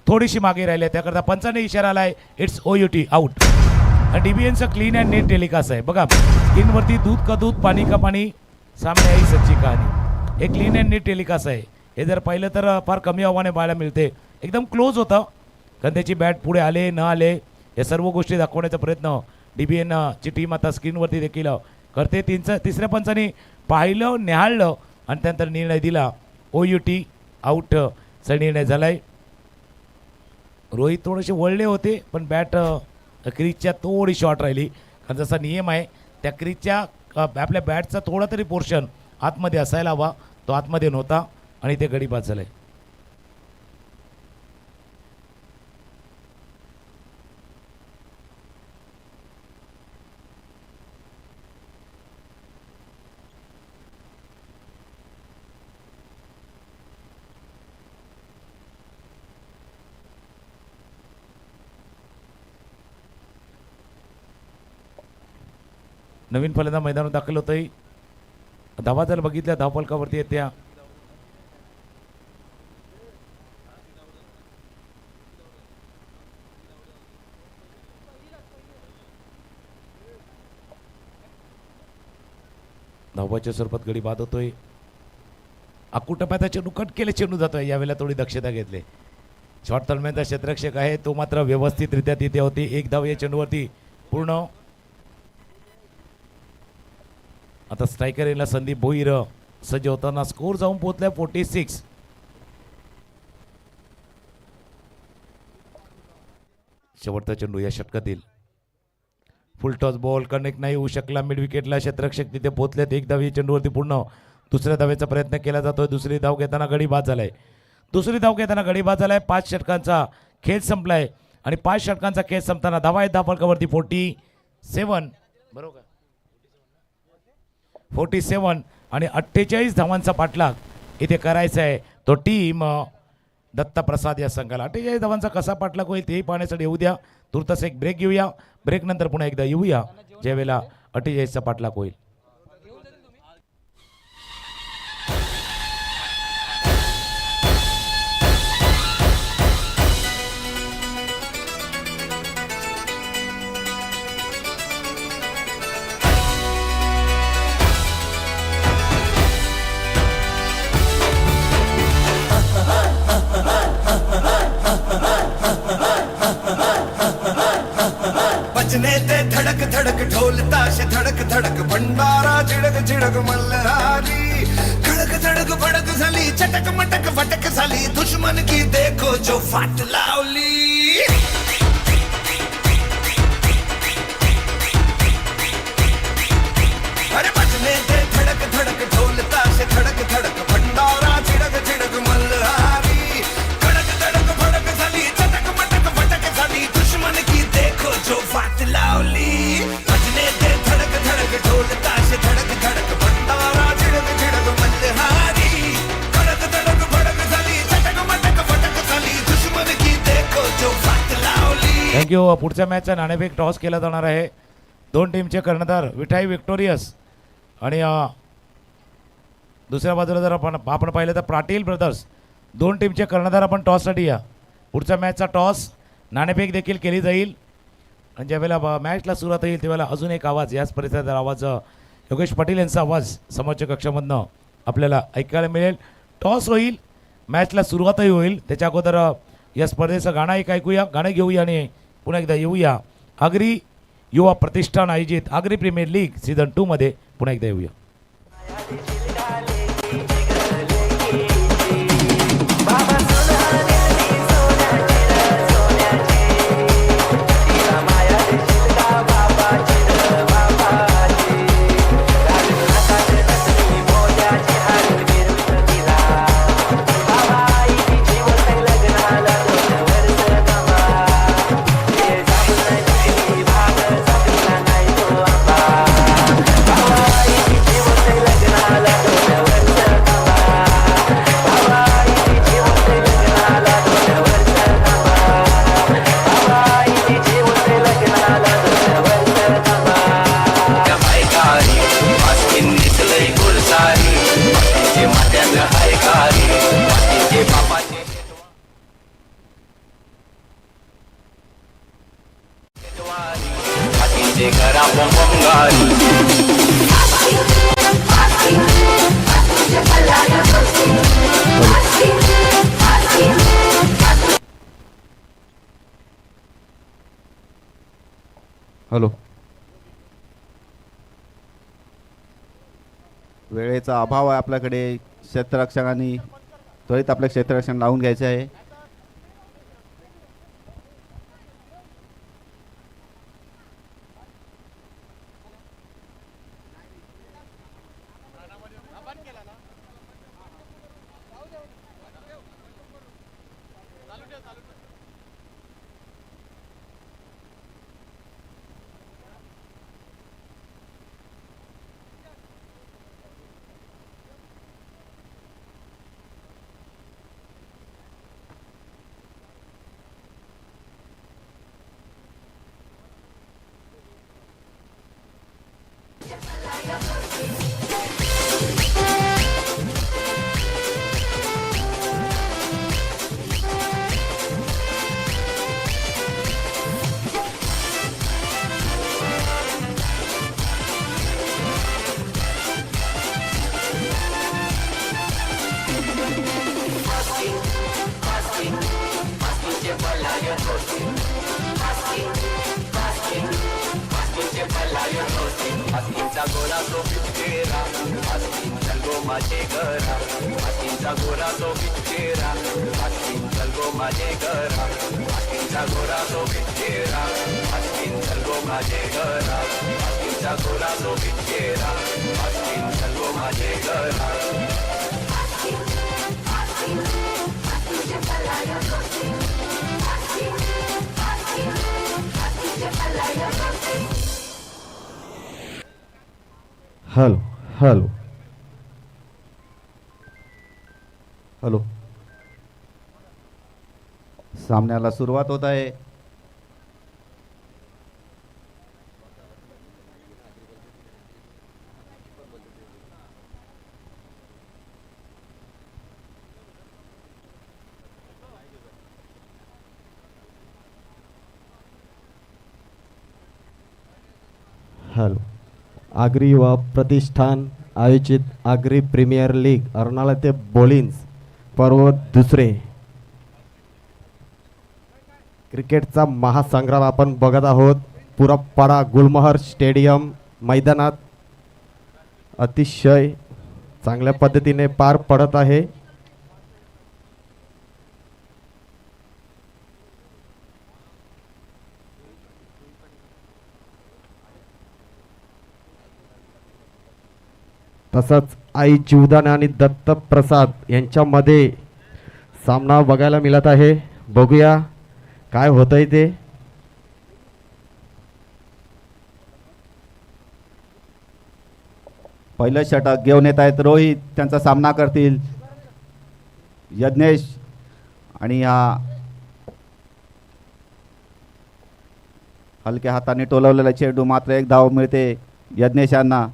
थोडीशी मागे राहिली आहे, त्याकरता पंचाने इशारा आला आहे, इट्स OUT आउट. आणि DBNचं क्लीन अँड नेट टेलिकास्ट आहे. बघा स्क्रीनवरती दूध का दूध पाणी का पाणी सामने आई सच्ची कहाणी, हे क्लीन अँड नेट टेलिकास्ट आहे. हे जर पाहिलं तर फार कमी आव्हाने पाहायला मिळते, एकदम क्लोज होतं, कारण त्याची बॅट पुढे आले न आले या सर्व गोष्टी दाखवण्याचा प्रयत्न DBN ची टीम आता स्क्रीनवरती देखील करते. तिसऱ्या पंचाने पाहिलं, निहाळलं आणि त्यानंतर निर्णय दिला, OUT आउट चा निर्णय झालाय. रोहित थोडेसे वळले होते पण बॅट क्रीजच्या थोडी शॉर्ट राहिली, कारण जसा नियम आहे त्या क्रीजच्या आपल्या बॅटचा थोडा तरी पोर्शन आतमध्ये असायला हवा, तो आतमध्ये नव्हता आणि ते गडी बाद झालंय. नवीन फलंदाज मैदानात दाखल होतोय. धावा जर बघितल्या धावफलकावरती येत्या धावाच्या स्वरूपात गडी बाद होतोय. अकुटप्याचा चेंडू कट केले, चेंडू जातोय, यावेळेला थोडी दक्षता घेतली. शॉर्ट तळमळचा क्षेत्ररक्षक आहे तो मात्र व्यवस्थितरित्या तिथे होती. एक धाव या चेंडूवरती पूर्ण. आता स्ट्रायकर येईल संदीप भोईर सज्ज होताना स्कोर जाऊन पोहोचलाय 46. शेवटचा चेंडू या षटकातील फुल टॉस बॉल कनेक्ट नाही होऊ शकला. मिड विकेटला क्षेत्ररक्षक तिथे पोहोचलेत. एक धाव या चेंडूवरती पूर्ण. दुसऱ्या धावेचा प्रयत्न केला जातोय. दुसरी धाव घेताना गडी बाद झालाय. 5 षटकांचा खेळ संपलाय आणि 5 षटकांचा खेळ संपताना धावा आहेत धावफलकावरती 47 बरोबर 47 आणि 48 धावांचा पाठलाग इथे करायचा आहे तो टीम दत्ता प्रसाद या संघाला. 48 धावांचा कसा पाठलाग होईल तेही पाहण्यासाठी येऊ द्या. तुर्तास एक ब्रेक घेऊया. ब्रेक नंतर पुन्हा एकदा येऊया ज्यावेळेला 48चा पाठलाग होईल. बजने ते धडक धडक ढोल ताश धडक धडक भंडारा झिडक झिडक मल्हारी खडक धडक भडक झाली चटक मटक फटक झाली दुश्मन की देखो जो फाट लावली. अरे बजने ते धडक धडक धडक भंडारा झिडक झिडक मल्हारी कडक धडक भडक झाली चटक मटक फटक झाली दुश्मन की देखो जो वाट लावली भजने ते धडक धडक ढोल ताश धडक धडक भंडारा झिडक झिडक मल्हारी कडक धडक भडक झाली चटक मटक फटक झाली दुश्मन की देखो जो वाट लावली. थँक्यू. पुढच्या मॅचचा नाणेफेक टॉस केला जाणार आहे. दोन टीमचे कर्णधार विठाई विक्टोरियस आणि दुसऱ्या बाजूला जर आपण पाहिलं तर पाटील ब्रदर्स. दोन टीमचे कर्णधार आपण टॉससाठी या. पुढच्या मॅचचा टॉस नाणेफेक देखील केली जाईल आणि ज्यावेळेला मॅचला सुरुवात होईल त्यावेळेला अजून एक आवाज याच परिसराचा आवाज योगेश पाटील यांचा आवाज समोरच्या कक्षामधनं आपल्याला ऐकायला मिळेल. टॉस होईल, मॅचला सुरुवातही होईल. त्याच्या अगोदर या स्पर्धेचं गाणं एक ऐकूया, गाणं घेऊया आणि पुन्हा एकदा येऊया. आगरी युवा प्रतिष्ठान आयोजित आगरी प्रीमियर लीग सीझन 2 मध्ये पुन्हा एकदा येऊया. हॅलो. वेळेचा अभाव आहे आपल्याकडे. क्षेत्ररक्षकांनी त्वरित आपल्या क्षेत्ररक्षण लावून घ्यायचे आहे. Hello hello hello. सामन्याला सुरुवात होत आहे. हॅलो. आगरी युवा प्रतिष्ठान आयोजित आगरी प्रीमियर लीग अर्नाळा ते बोलिन्स पर्व दुसरे क्रिकेटचा महासंग्राम आपण बघत आहोत. पुरपाडा गुलमोहर स्टेडियम मैदानात अतिशय चांगल्या पद्धतीने पार पडत आहे. तसंच आई जीवदान आणि दत्त प्रसाद यांच्यामध्ये सामना बघायला मिळत आहे. बघूया काय होतंय ते. पहिलं षटक घेऊन येत आहेत रोहित, त्यांचा सामना करतील यज्ञेश. आणि हा हलक्या हाताने टोलवलेला चेंडू, मात्र एक धाव मिळते यज्ञेश यांना.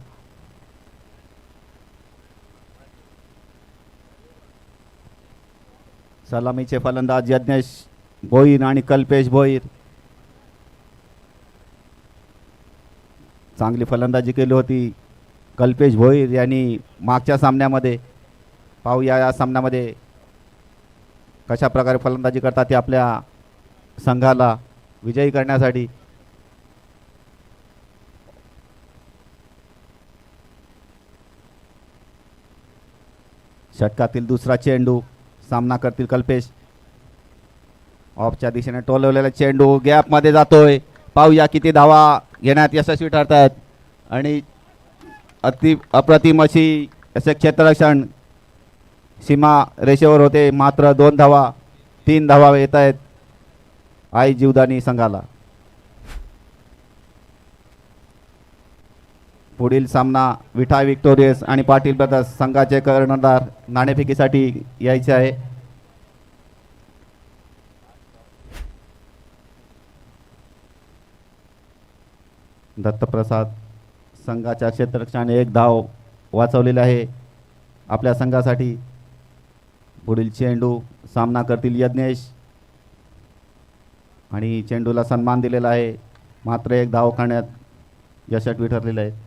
सलामीचे फलंदाज यज्ञेश भोईर आणि कल्पेश भोईर. चांगली फलंदाजी केली होती कल्पेश भोईर यांनी मागच्या सामन्यामध्ये. पाहूया या सामन्यामध्ये कशा प्रकारे फलंदाजी करतात ते आपल्या संघाला विजयी करण्यासाठी. षटकातील दुसरा चेंडू, सामना करतील कल्पेश. ऑफच्या दिशेने टोलवलेला चेंडू गॅपमध्ये जातोय. पाहूया किती धावा घेण्यात यशस्वी ठरतात. आणि अप्रतिम अशी असे क्षेत्ररक्षण सीमा रेषेवर होते, मात्र 2 धावा 3 धावा येत आहेत आई जीवदानी संघाला. पुढील सामना विठा विक्टोरियस आणि पाटील ब्रदर्स संघाचे कर्णधार नाणेफेकीसाठी यायचे आहे. दत्तप्रसाद संघाच्या क्षेत्ररक्षणाने 1 धाव वाचवलेली आहे आपल्या संघासाठी. पुढील चेंडू, सामना करतील यज्ञेश. आणि चेंडूला सन्मान दिलेला आहे, मात्र 1 धाव करण्यात यशस्वी ठरलेलं आहे.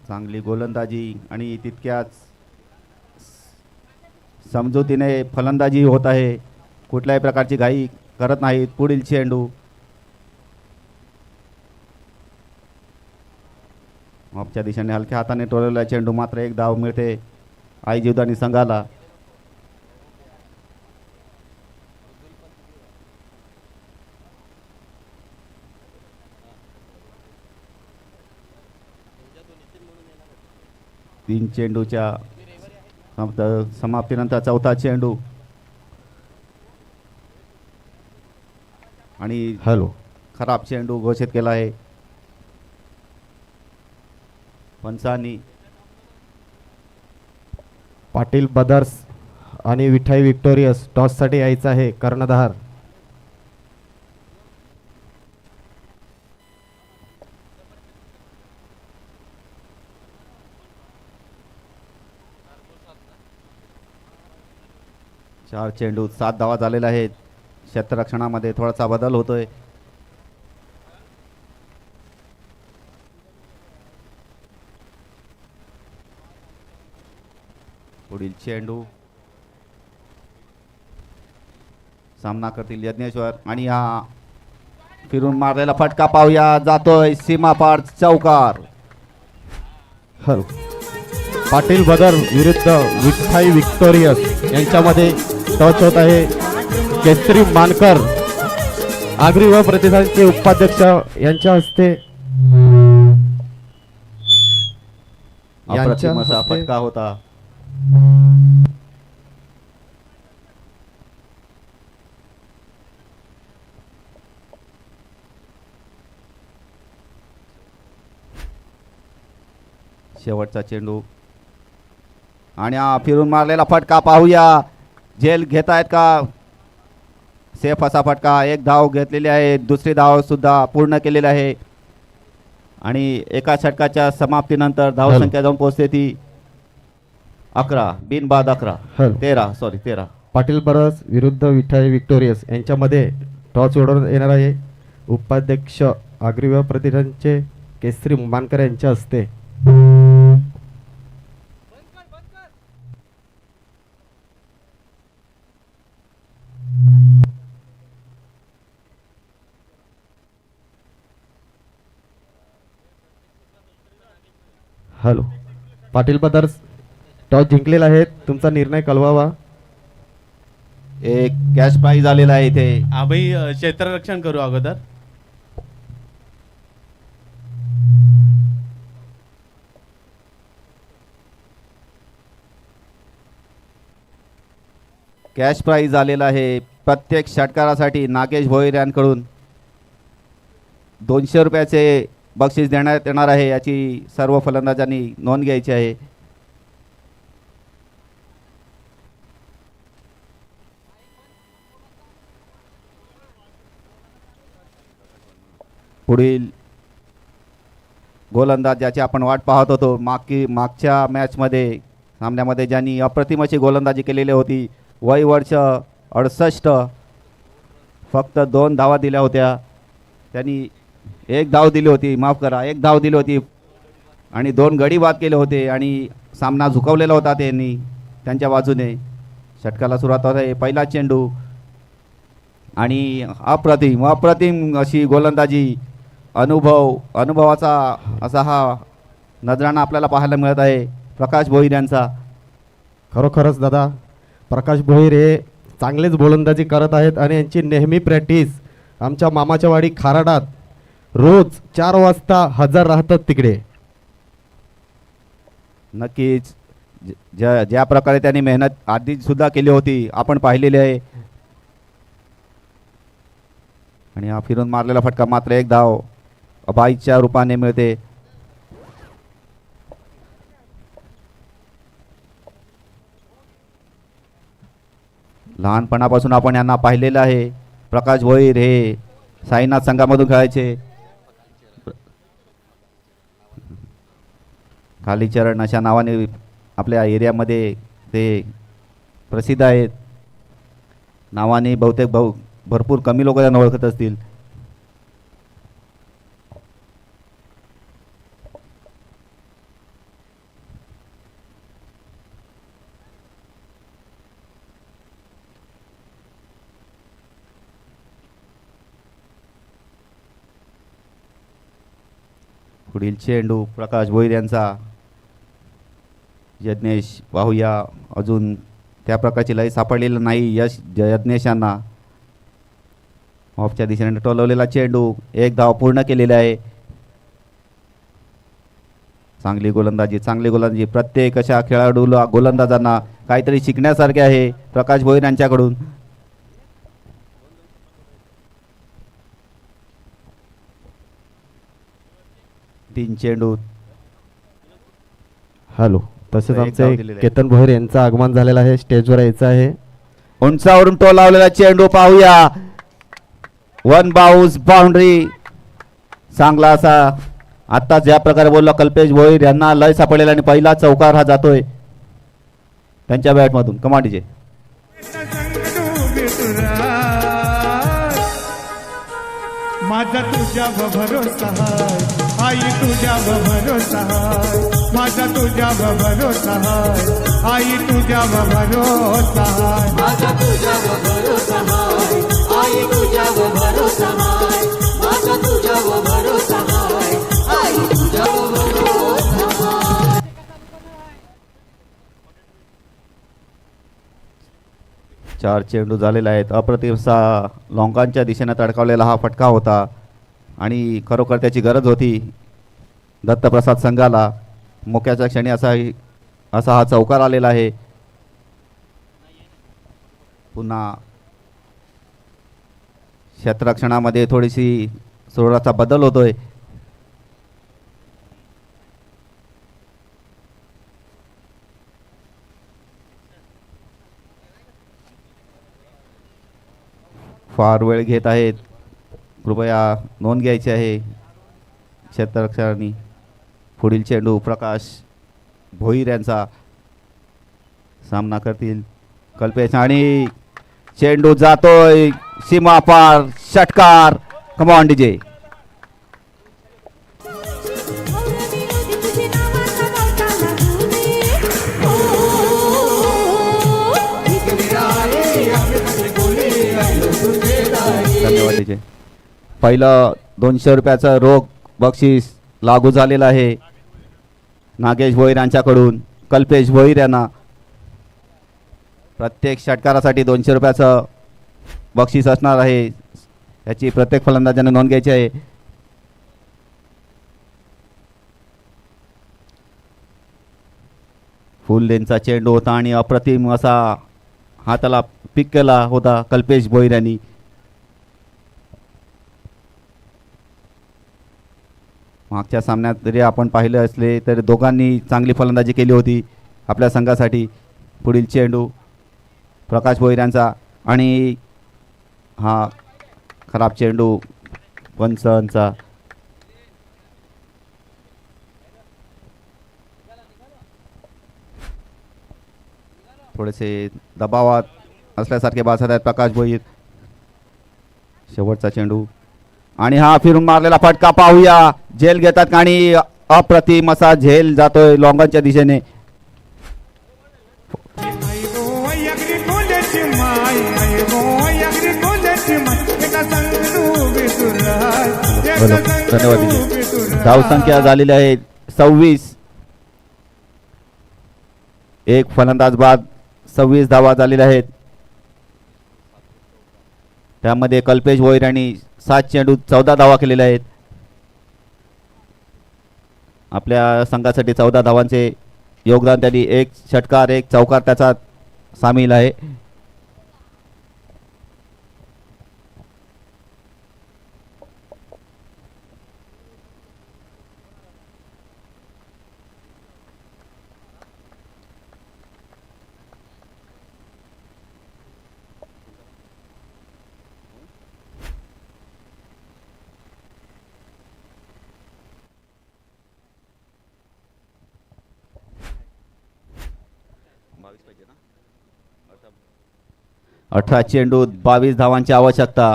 चांगली गोलंदाजी आणि तितक्याच समजुतीने फलंदाजी होत आहे. कुठल्याही प्रकारची घाई करत नाहीत. पुढील चेंडू, ऑफच्या दिशेने हलक्या हाताने टोलवलेला चेंडू, मात्र 1 धाव मिळते आई जीवदानी संघाला. तीन चेंडूच्या समाप्तीनंतर चौथा चेंडू. आणि खराब चेंडू घोषित केला आहे पंचांनी. पाटील ब्रदर्स आणि विठाई विक्टोरियस टॉससाठी यायचं आहे. कर्णधार चार चेंडू 7 धावा झालेल्या आहेत. क्षेत्ररक्षणामध्ये थोडासा बदल होतोय. पुढील चेंडू, सामना करतील यज्ञेश्वर. आणि हा फिरून मारलेला फटका पाहूया, जातोय सीमा पार चौकार. पाटील ब्रदर विरुद्ध विठाई विक्टोरियस यांच्यामध्ये टच होत आहे. केसरी मानकर आगरी व प्रतिष्ठानचे उपाध्यक्ष यांच्या हस्ते अप्रतिम असा फटका होता. शेवटचा चेंडू आणि हा फिरून मारलेला फटका पाहूया, झेल घेत आहेत का. सेफ असा फटका. 1 धाव घेतलेली आहे, दुसरी धाव सुद्धा पूर्ण केलेली आहे. आणि एका षटकाच्या समाप्तीनंतर धावसंख्या जाऊन पोहोचते ती 11 बिनबाद 11 13. पाटील ब्रदर्स विरुद्ध विठाई विक्टोरियस यांच्यामध्ये टॉस उडवण्यात येणार आहे. उपाध्यक्ष आगरी व प्रतिष्ठानचे केसरी मानकर यांच्या हस्ते. पाटील ब्रदर्स टॉस जिंकलेला आहे, तुमचा निर्णय कळवावा. एक कॅश प्राइज आलेला आहे इथे. आम्ही क्षेत्ररक्षण करू अगोदर. कॅश प्राइज आलेला आहे प्रत्येक षटकारासाठी नागेश भोईर यांकडून 200 रुपयाचे बक्षीस देण्यात येणार आहे. याची सर्व फलंदाजांनी नोंद घ्यायची आहे. पुढील गोलंदाज ज्याची आपण वाट पाहत होतो, मागच्या मॅचमध्ये सामन्यामध्ये ज्यांनी अप्रतिम अशी गोलंदाजी केलेली होती, वय वर्ष 68, फक्त 2 धावा दिल्या होत्या. त्यांनी 1 धाव दिली होती, माफ करा 1 धाव दिली होती आणि 2 गडी बाद केले होते आणि सामना झुकवलेला होता त्यांनी त्यांच्या बाजूने. षटकाला सुरुवात होत आहे. पहिला चेंडू आणि अप्रतिम अशी गोलंदाजी, अनुभवाचा असा हा नजराणा आपल्याला पाहायला मिळत आहे प्रकाश भोईर यांचा. खरोखरच दादा, प्रकाश भोईर हे चांगलेच गोलंदाजी करत आहेत आणि यांची नेहमी प्रॅक्टिस आमच्या मामाच्या वाडी खाराडात रोज 4 वाजता हजर राहतात तिकडे. नक्कीच ज्या प्रकारे त्यांनी मेहनत आधी सुद्धा केली होती आपण पाहिलेली आहे. आणि हा फिरून मारलेला फटका मात्र 1 धाव अबाईच्या रूपाने मिळते. लहानपणापासून आपण यांना पाहिलेलं आहे. प्रकाश भोईर हे साईनाथ संघामधून खेळायचे. कालीचरण अशा नावाने आपल्या एरियामध्ये ते प्रसिद्ध आहेत. नावाने बहुतेक भरपूर कमी लोक त्यांना ओळखत असतील. पुढील चेंडू प्रकाश भोईर यांचा. यज्ञेश पाहूया, अजून त्या प्रकारची लय सापडलेलं नाही यज्ञेश यांना. ऑफच्या दिशेने टोलवलेला चेंडू, 1 धाव पूर्ण केलेली आहे. चांगली गोलंदाजी प्रत्येक अशा खेळाडूला गोलंदाजांना काहीतरी शिकण्यासारखे आहे प्रकाश भोईर यांच्याकडून. तीन चेंडू. हॅलो, तसेच एक धाव आमचे दिलेलं आहे. केतन भोईर यांचं आगमन झालेलं आहे, स्टेजवर यायचं आहे. उंचावरून टोलावलेला चेंडू पाहूया. 1 बाउन्स बाउंड्री. चांगला असा आता ज्या प्रकारे बोलला कल्पेश भोईर यांना लय सापडलेला आणि पहिला चौकार हा जातोय त्यांच्या बॅटमधून. कमांडीचे माझा तुझ्यावर भरोसा हाय आई, तुझ्यावर भरोसा हाय माझा, तुझ्यावर भरोसा हाय आई, तुझ्यावर भरोसा हाय माझा, तुझ्यावर भरोसा हाय आई, तुझ्यावर भरोसा हाय माझा, तुझ्यावर भरोसा हाय आई, तुझ्यावर भरोसा हाय. 4 चेंडू झालेले आहेत. अप्रतिम असा लॉंगांच्या दिशेने तडकावलेला हा फटका होता आणि खरोखर त्याची गरज होती दत्तप्रसाद संघाला. मोक्याच्या क्षणी असा हा चौकार आलेला आहे. पुन्हा क्षेत्ररक्षणामध्ये थोडीशी स्वरूपाचा बदल होतोय. फार वेळ घेत आहेत, कृपया नोंद घ्यायची आहे क्षेत्ररक्षकांनी. पुढील चेंडू प्रकाश भोईर यांचा. सामना करतील कल्पेश आणि चेंडू जातोय सीमा पार. षटकार. Come on DJ. धन्यवाद डीजे. पहिलं 200 रुपयाचं रोख बक्षीस लागू झालेलं आहे नागेश भोईर यांच्याकडून. कल्पेश भोईर यांना. प्रत्येक षटकारासाठी 200 रुपयाचं बक्षीस असणार आहे. याची प्रत्येक फलंदाजाने नोंद घ्यायची आहे. फुल लेनचा चेंडू होता आणि अप्रतिम असा हाताला पिक केला होता कल्पेश भोईर यांनी. मागच्या सामन्यात जरी आपण पाहिले असले तर दोघांनी चांगली फलंदाजी केली होती आपल्या संघासाठी. पुढील चेंडू प्रकाश भोईर यांचा आणि हा खराब चेंडू पंचांचा. थोडेसे दबावात असल्यासारखे भासत आहेत प्रकाश भोईर. शेवटचा चेंडू आणि हा फिरून मारलेला फटका पाहूया. झेल घेतात आणि अप्रतिम असा झेल जातोय लॉंगॉनच्या दिशेने. आई गो अगदी कोंड्याची माय, आई गो अगदी कोंड्याची माय, एका संग उभी तुराय, एका संग धन्यवाद उभी दिदी. तुराय. धावसंख्या झालेली आहे 26. एक फलंदाज बाद 26 धावा झालेल्या आहेत. त्यामध्ये कल्पेश भोईर यांनी 7 चेंडू 14 धावा केलेल्या आहेत. आपल्या संघासाठी 14 धावांचे योगदान त्यांनी. एक षटकार एक चौकार त्याचा सामील आहे. अठरा चेंडू 22 धावांची आवश्यकता.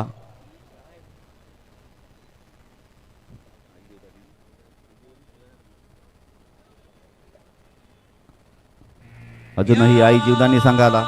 अजूनही आई जीवदानी संघाला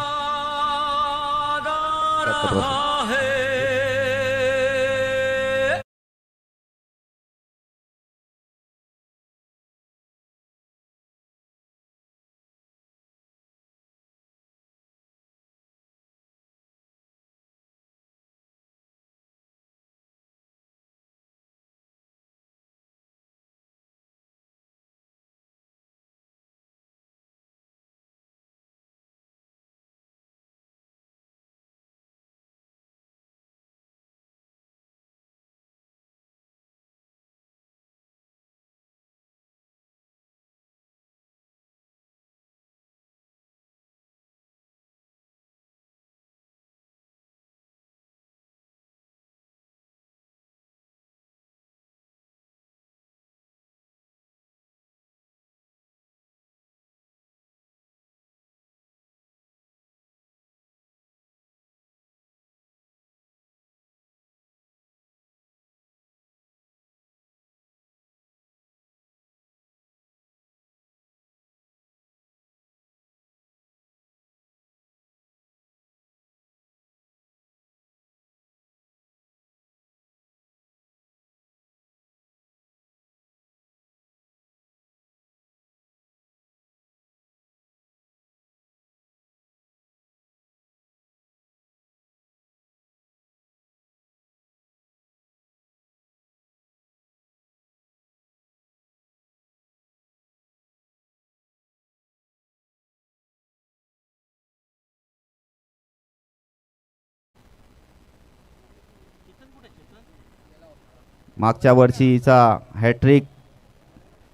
मागच्या वर्षीचा हॅट्रिक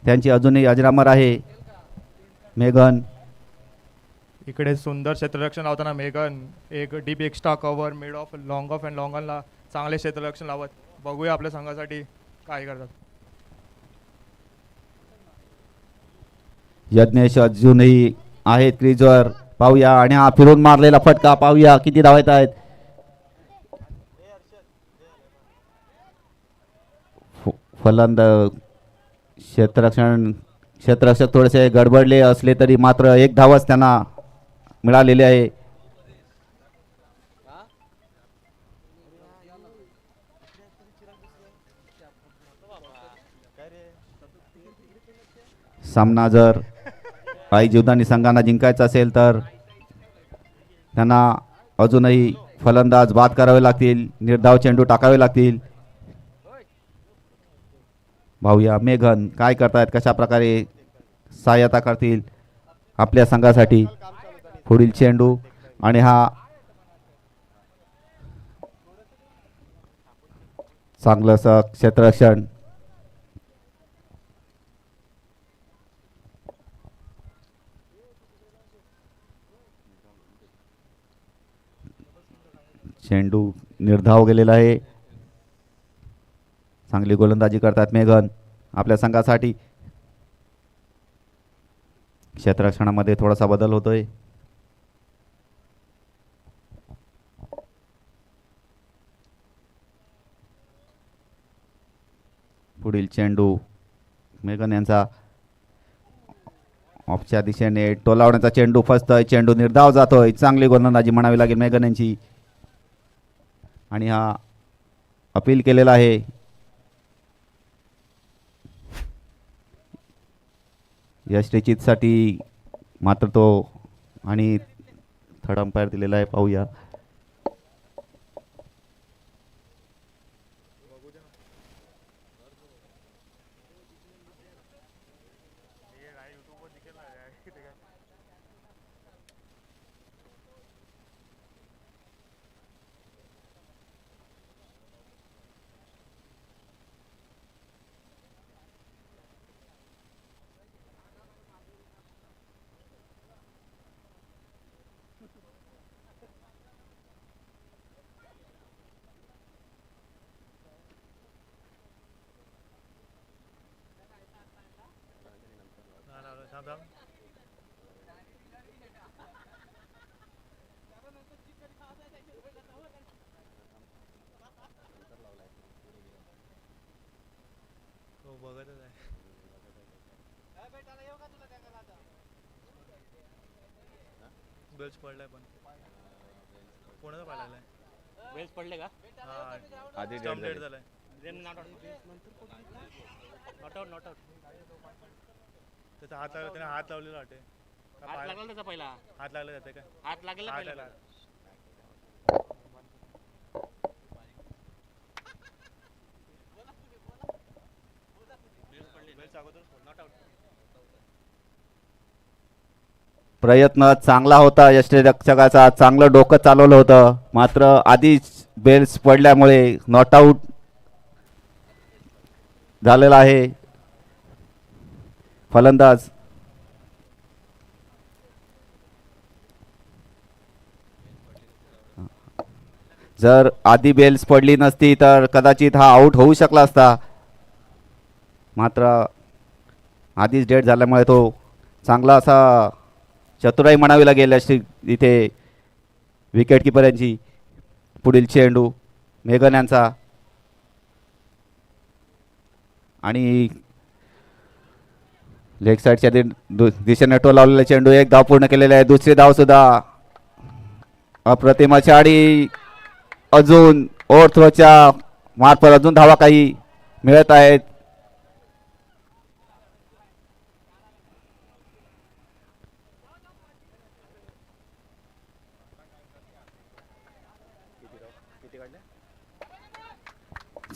त्यांची अजूनही अजरामर आहे. मेघन इकडे सुंदर क्षेत्ररक्षण लावताना मेघन एक deep extra cover mid off long off and लॉंगनला चांगले क्षेत्ररक्षण लावत. बघूया आपल्या संघासाठी काय करतात. यज्ञेश अजूनही आहेत क्रीजवर. पाहूया आणि हा फिरून मारलेला फटका पाहूया किती धावत आहेत. क्षेत्ररक्षक थोडेसे गडबडले असले तरी मात्र एक धावच त्यांना मिळालेले आहे. सामना जर आई जीवदानी संघांना जिंकायचं असेल तर त्यांना अजूनही फलंदाज बाद करावे लागतील, निर्धाव चेंडू टाकावे लागतील. भाऊया मेघन काय करतायत, कशा प्रकारे सहाय्यता करतील आपल्या संघासाठी. पुढील चेंडू आणि हा चांगलं असं क्षेत्ररक्षण. चेंडू निर्धाव गेलेला आहे. चांगली गोलंदाजी करतात मेघन आपल्या संघासाठी. क्षेत्ररक्षणामध्ये थोडासा बदल होतोय. पुढील चेंडू मेघन यांचा ऑफच्या दिशेने टोलावण्याचा चेंडू फसतोय. चेंडू निर्धाव जातोय. चांगली गोलंदाजी म्हणावी लागेल मेघन यांची. आणि हा अपील केलेला आहे. यष्टीचितसाठी मात्र तो आणि थर्ड अंपायर दिलेला आहे. पाहूया. बेल्स पडलाय पण कोणाचा पाहिलाय बेल्स पडले का? आधी स्टंप डेट झालाय. Not out. त्याचा हात लागला, त्याने हात लावलेला वाटे. हात लागला त्याचा पहिला. हात लागला जाते काय? हात लागला हात पहिला. लागला. बेल्स अगोदर नॉट आउट. प्रयत्न चांगला होता यष्टीरक्षकाचा. चांगलं डोकं चालवलं होतं. मात्र आधीच बेल्स पडल्यामुळे नॉट आऊट झालेला आहे फलंदाज. जर आधी बेल्स पडली नसती तर कदाचित हा आऊट होऊ शकला असता. मात्र आधीच डेट झाल्यामुळे तो चांगला असा चतुराई म्हणावी लागेल अशी इथे विकेटकीपर यांची. पुढील चेंडू मेघन यांचा आणि लेग साईडच्या दिशेने टोलावलेला चेंडू. एक धाव पूर्ण केलेला आहे. दुसरी धाव सुद्धा अप्रतिम आणि अजून ओव्हर थ्रोच्या मार्फत अजून धावा काही मिळत आहेत.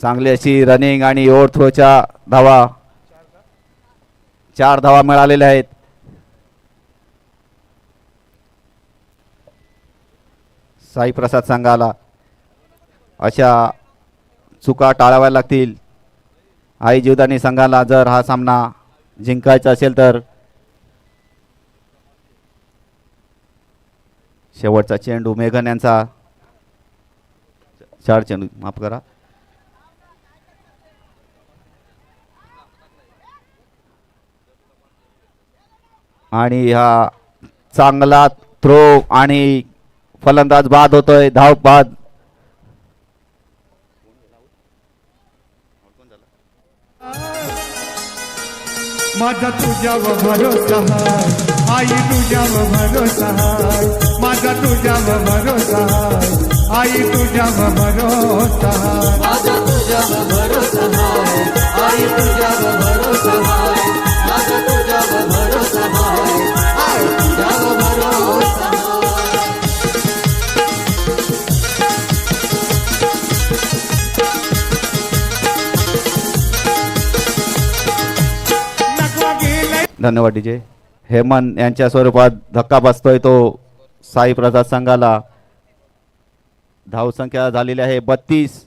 चांगली अशी रनिंग आणि ओव्हर थ्रोच्या धावा. 4 धावा मिळालेल्या आहेत. साई प्रसाद संघाला अशा चुका टाळाव्या लागतील. आई जीवदानी संघाला जर हा सामना जिंकायचा असेल तर. शेवटचा चेंडू मेघन यांचा. 4 चेंडू माफ करा. आणि हा चांगला थ्रो आणि फलंदाज बाद होतोय. धाव बाद. माझा तुझ्यावर भरोसा हाय आई, तुझ्यावर भरोसा हाय. माझा तुझ्यावर भरोसा हाय आई, तुझ्यावर भरोसा हाय. माझा तुझ्यावर भरोसा हाय आई, तुझ्यावर भरोसा हाय. माझा तुझ्यावर भरोसा हाय धन्यवाद डीजे. हेमंत यांच्या स्वरूपात धक्का बसतोय तो साई प्रसाद संघाला. धावसंख्या झालेली आहे 32.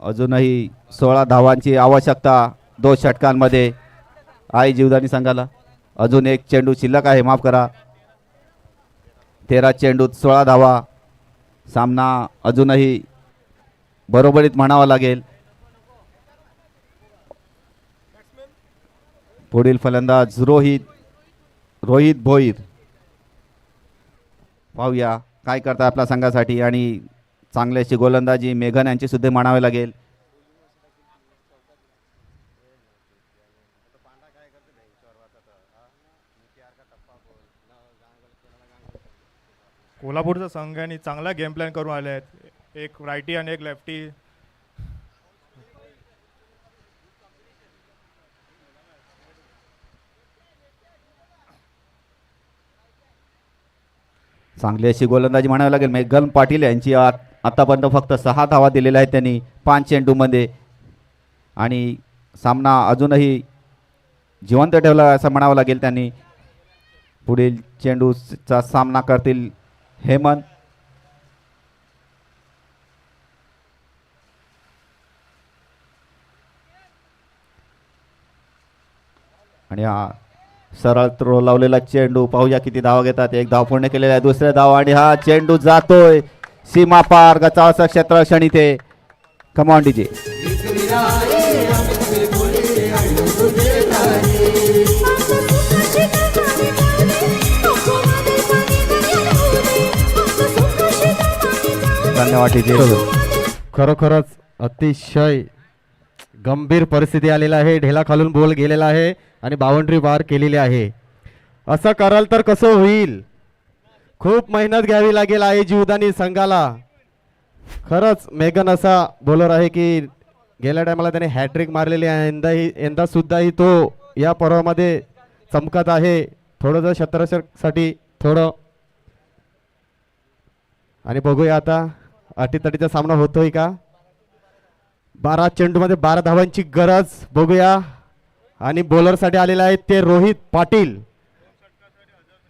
अजूनही 16 धावांची आवश्यकता 2 षटकांमध्ये आई जीवदानी संघाला. अजून एक चेंडू शिल्लक आहे, माफ करा. 13 चेंडूत 16 धावा. सामना अजूनही बरोबरीत म्हणावा लागेल. पुढील फलंदाज रोहित भोईर. पाहूया काय करता आपल्या संघासाठी. आणि चांगल्याची गोलंदाजी मेघन यांची सुद्धा म्हणावे लागेल. कोल्हापूरचा संघाने चांगला गेम प्लॅन करून आले आहेत. एक रायटी आणि एक लेफ्टी. चांगली अशी गोलंदाजी म्हणावी लागेल. मेघन पाटील यांची आतापर्यंत फक्त 6 धावा दिलेल्या आहेत त्यांनी 5 चेंडूमध्ये. आणि सामना अजूनही जिवंत ठेवला असं म्हणावं लागेल त्यांनी. पुढील चेंडूचा सामना करतील हेमंत. आणि हा सरळ थ्रो लावलेला चेंडू. पाहूया किती धावा घेतात. 1 धाव पूर्ण केलेला आहे. दुसऱ्या धाव आणि हा चेंडू जातोय सीमा पार. गचावाचं क्षेत्ररक्षण इथे. Come on DJ. धन्यवाद डीजे. खरोखरच अतिशय गंभीर परिस्थिती आलेला आहे. ढेला खालून बॉल गेलेला आहे आणि बाउंड्री पार केलेली आहे. असं कराल तर कसं होईल. खूप मेहनत घ्यावी लागेल आहे जीवदानी संघाला. खरंच मेघन असा बॉलर आहे की गेल्या टायमाला त्याने हॅट्रिक मारलेली आहे. यंदा सुद्धाही तो या पर्वामध्ये चमकत आहे. थोडंसं क्षेत्ररक्षकासाठी थोडं. आणि बघूया आता अटीतटीचा सामना होतोय का. 12 चेंडूमध्ये 12 धावांची गरज. बघूया. आणि बॉलरसाठी आलेला आहे ते रोहित पाटील.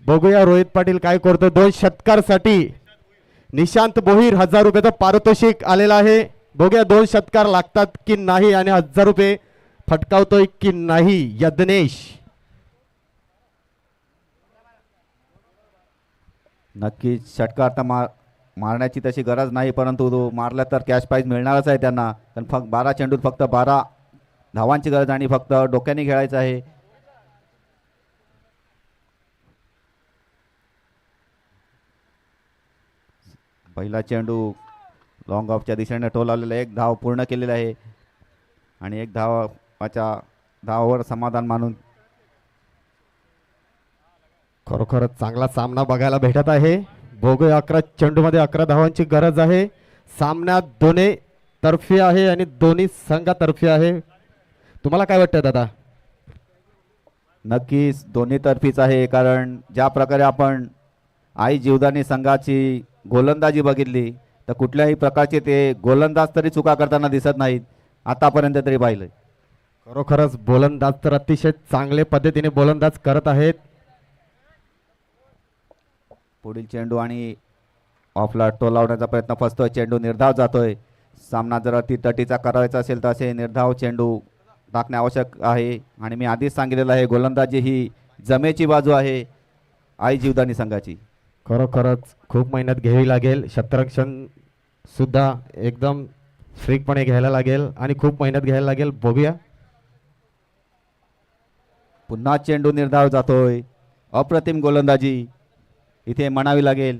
बघूया रोहित पाटील काय करतो. 2 षटकारसाठी निशांत भोईर 1000 रुपयाचं पारितोषिक आलेलं आहे. बघूया 2 षटकार लागतात की नाही आणि 1000 रुपये फटकावतोय की नाही यज्ञेश. नक्कीच षटकार तर मारण्याची तशी गरज नाही, परंतु तो मारला तर कॅश प्राईज मिळणारच आहे त्यांना. पण फक्त 12 चेंडूत फक्त 12 धावांची गरज आणि फक्त डोक्याने खेळायचं आहे. पहिला चेंडू लॉंग ऑफच्या दिशेने टोलावलेला. 1 धाव पूर्ण केलेला आहे आणि 1 धावावर समाधान मानून खरोखरच चांगला सामना बघायला भेटत आहे. बघूया 11 चेंडूमध्ये 11 धावांची गरज आहे. सामन्यात दोन्ही तर्फी आहे आणि दोन्ही संघातर्फी आहे. तुम्हाला काय वाटतं दादा. नक्कीच दोन्ही तर्फीच आहे. कारण ज्या प्रकारे आपण आई जीवदानी संघाची गोलंदाजी बघितली तर कुठल्याही प्रकारचे ते गोलंदाज तरी चुका करताना दिसत नाहीत आतापर्यंत तरी पाहिलं. खरोखरच गोलंदाज तर अतिशय चांगले पद्धतीने गोलंदाज करत आहेत. पुढील चेंडू आणि ऑफला टोलावण्याचा प्रयत्न फसतोय. चेंडू निर्धाव जातोय. सामना जर अटीतटीचा करायचा असेल तर असे निर्धाव चेंडू टाकणे आवश्यक आहे. आणि मी आधीच सांगितलेलं आहे गोलंदाजी ही जमेची बाजू आहे आई जीवदानी संघाची. खरोखरच खूप मेहनत घ्यावी लागेल. क्षेत्ररक्षण सुद्धा एकदम फ्रीकपणे घ्यायला लागेल आणि खूप मेहनत घ्यायला लागेल. बघूया. पुन्हा चेंडू निर्धाव जातोय. अप्रतिम गोलंदाजी इथे म्हणावी लागेल.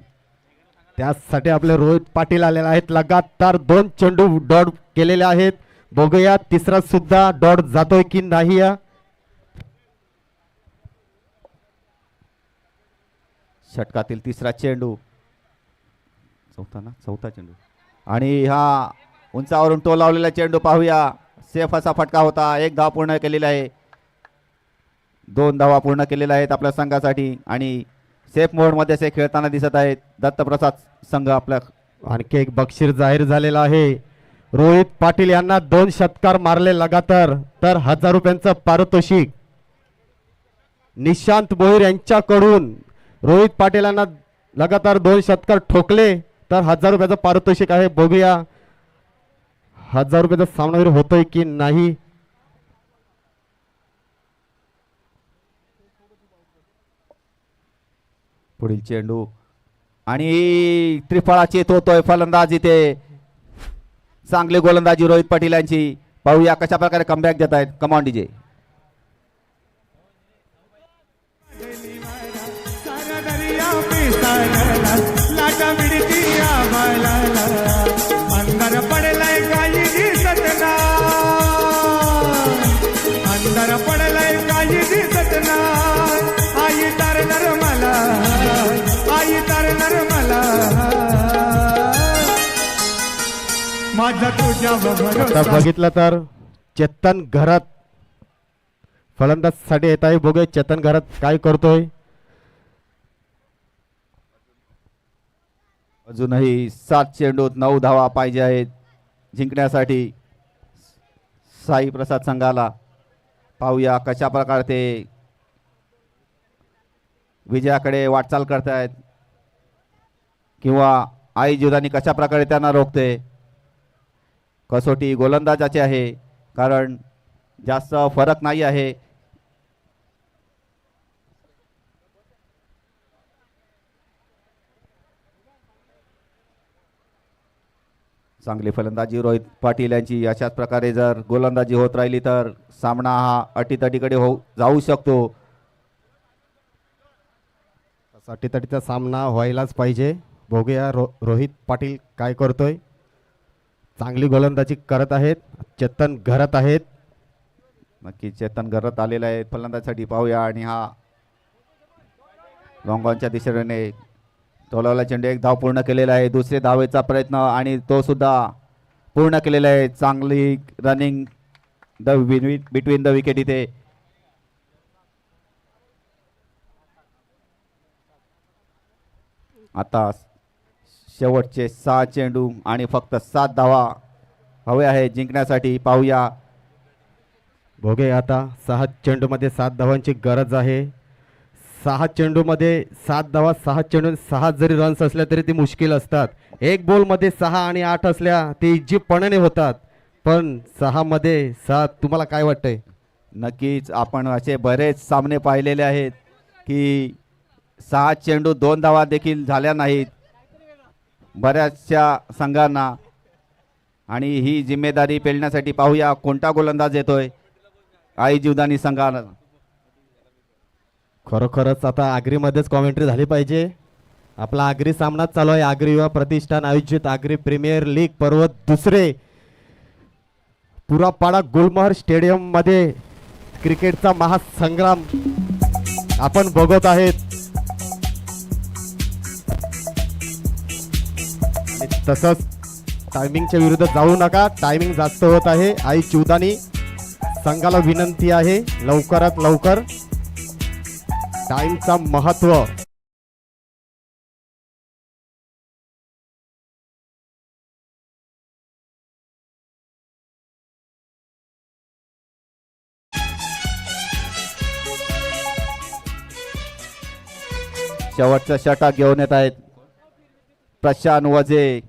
त्यासाठी आपले रोहित पाटील आलेले आहेत. लगातार 2 चेंडू डॉट केलेले आहेत. बघूया तिसरा सुद्धा डॉट जातोय की नाही. या षटकातील तिसरा चेंडू. चौथा चेंडू आणि हा उंचावरून टोलावलेला चेंडू. पाहूया. सेफ असा फटका होता. 1 धाव पूर्ण केलेला आहे. 2 धावा पूर्ण केलेल्या आहेत आपल्या संघासाठी आणि सेफ मोडमध्ये असे खेळताना दिसत आहेत दत्तप्रसाद संघ आपल्या. आणखी एक बक्षीस जाहीर झालेला आहे. रोहित पाटील यांना 2 षटकार मारले लगातार तर 1000 रुपयांचं पारितोषिक. निशांत भोईर यांच्याकडून रोहित पाटील यांना लगातार 2 षटकार ठोकले तर 1000 रुपयाचं पारितोषिक आहे. बघूया 1000 रुपयाचा सामनावीर होतोय की नाही. पुढील चेंडू आणि त्रिफळा चेत होतोय फलंदाज इथे. चांगली गोलंदाजी रोहित पाटील यांची. पाहूया कशा प्रकारे कमबॅक देत आहेत. Come on DJ. सारा दरिया पिसाळला, लाटा मिळती आभाळाला. अंधार पडलाय काही दिसत नाही, अंधार पडलाय काही दिसत नाही. आई तारणार मला, आई तारणार मला. माझा तुझ्यावर आता भरोसा. बघितलं तर चेतन घरात फलंदाज साठी येत आहे. बघूया चेतन घरात काय करतोय. अजूनही 7 चेंडूत 9 धावा पाहिजे आहेत जिंकण्यासाठी साई प्रसाद संघाला. पाहूया कशा प्रकारे ते विजयाकडे वाटचाल करतायत किंवा आई जुदानी कशा प्रकारे त्यांना रोखते. कसोटी गोलंदाजाचे आहे कारण जास्त फरक नाही आहे. चांगली फलंदाजी रोहित पाटील यांची. अशाच प्रकारे जर गोलंदाजी होत राहिली तर सामना हा अटीतटीकडे जाऊ शकतो. अटीतटीचा सामना व्हायलाच पाहिजे. बघूया रोहित पाटील काय करतोय. चांगली गोलंदाजी करत आहेत. चेतन घरात आहेत. नक्की चेतन घरात आलेला आहे फलंदाजीसाठी. पाहूया आणि हा लॉंगॉनच्या दिशेने टोलावला चेंडू. एक धाव पूर्ण केलेला आहे. दुसरे धावेचा प्रयत्न आणि तो सुद्धा पूर्ण केलेला आहे. चांगली रनिंग बिटवीन द विकेट इथे. आता शेवटचे 6 चेंडू आणि फक्त 7 धावा हवे आहे जिंकण्यासाठी. पाहूया. बघूया आता 6 चेंडूमध्ये 7 धावांची गरज आहे. 6 चेंडूमध्ये 7 धावा. 6 चेंडू 6 जरी रन्स असल्या तरी ती मुश्किल असतात. एक बॉलमध्ये 6 आणि 8 असल्या ते इजीपणाने होतात. पण 6 मध्ये 7 तुम्हाला काय वाटतंय. नक्कीच आपण असे बरेच सामने पाहिलेले आहेत की 6 चेंडू 2 धावा देखील झाल्या नाहीत बऱ्याचशा संघांना. आणि ही जिम्मेदारी पेलण्यासाठी पाहूया कोणता गोलंदाज येतोय आई जीवदानी संघाला. खरोखरच आता आग्रीमध्येच कॉमेंट्री झाली पाहिजे. आपला आग्री सामना चालू आहे. आग्री युवा प्रतिष्ठान आयोजित आग्री प्रीमियर लीग पर्व 2 पुरापाडा गुलमहर स्टेडियम मध्ये क्रिकेटचा महासंग्राम आपण बघत आहेत. आणि तसंच टायमिंगच्या विरुद्ध जाऊ नका. टायमिंग जास्त होत आहे. आई चिवदानी संघाला विनंती आहे लवकरात लवकर. टाइमचा महत्व. शेवटचा षटक घेऊन येत आहेत प्रशांत वजे.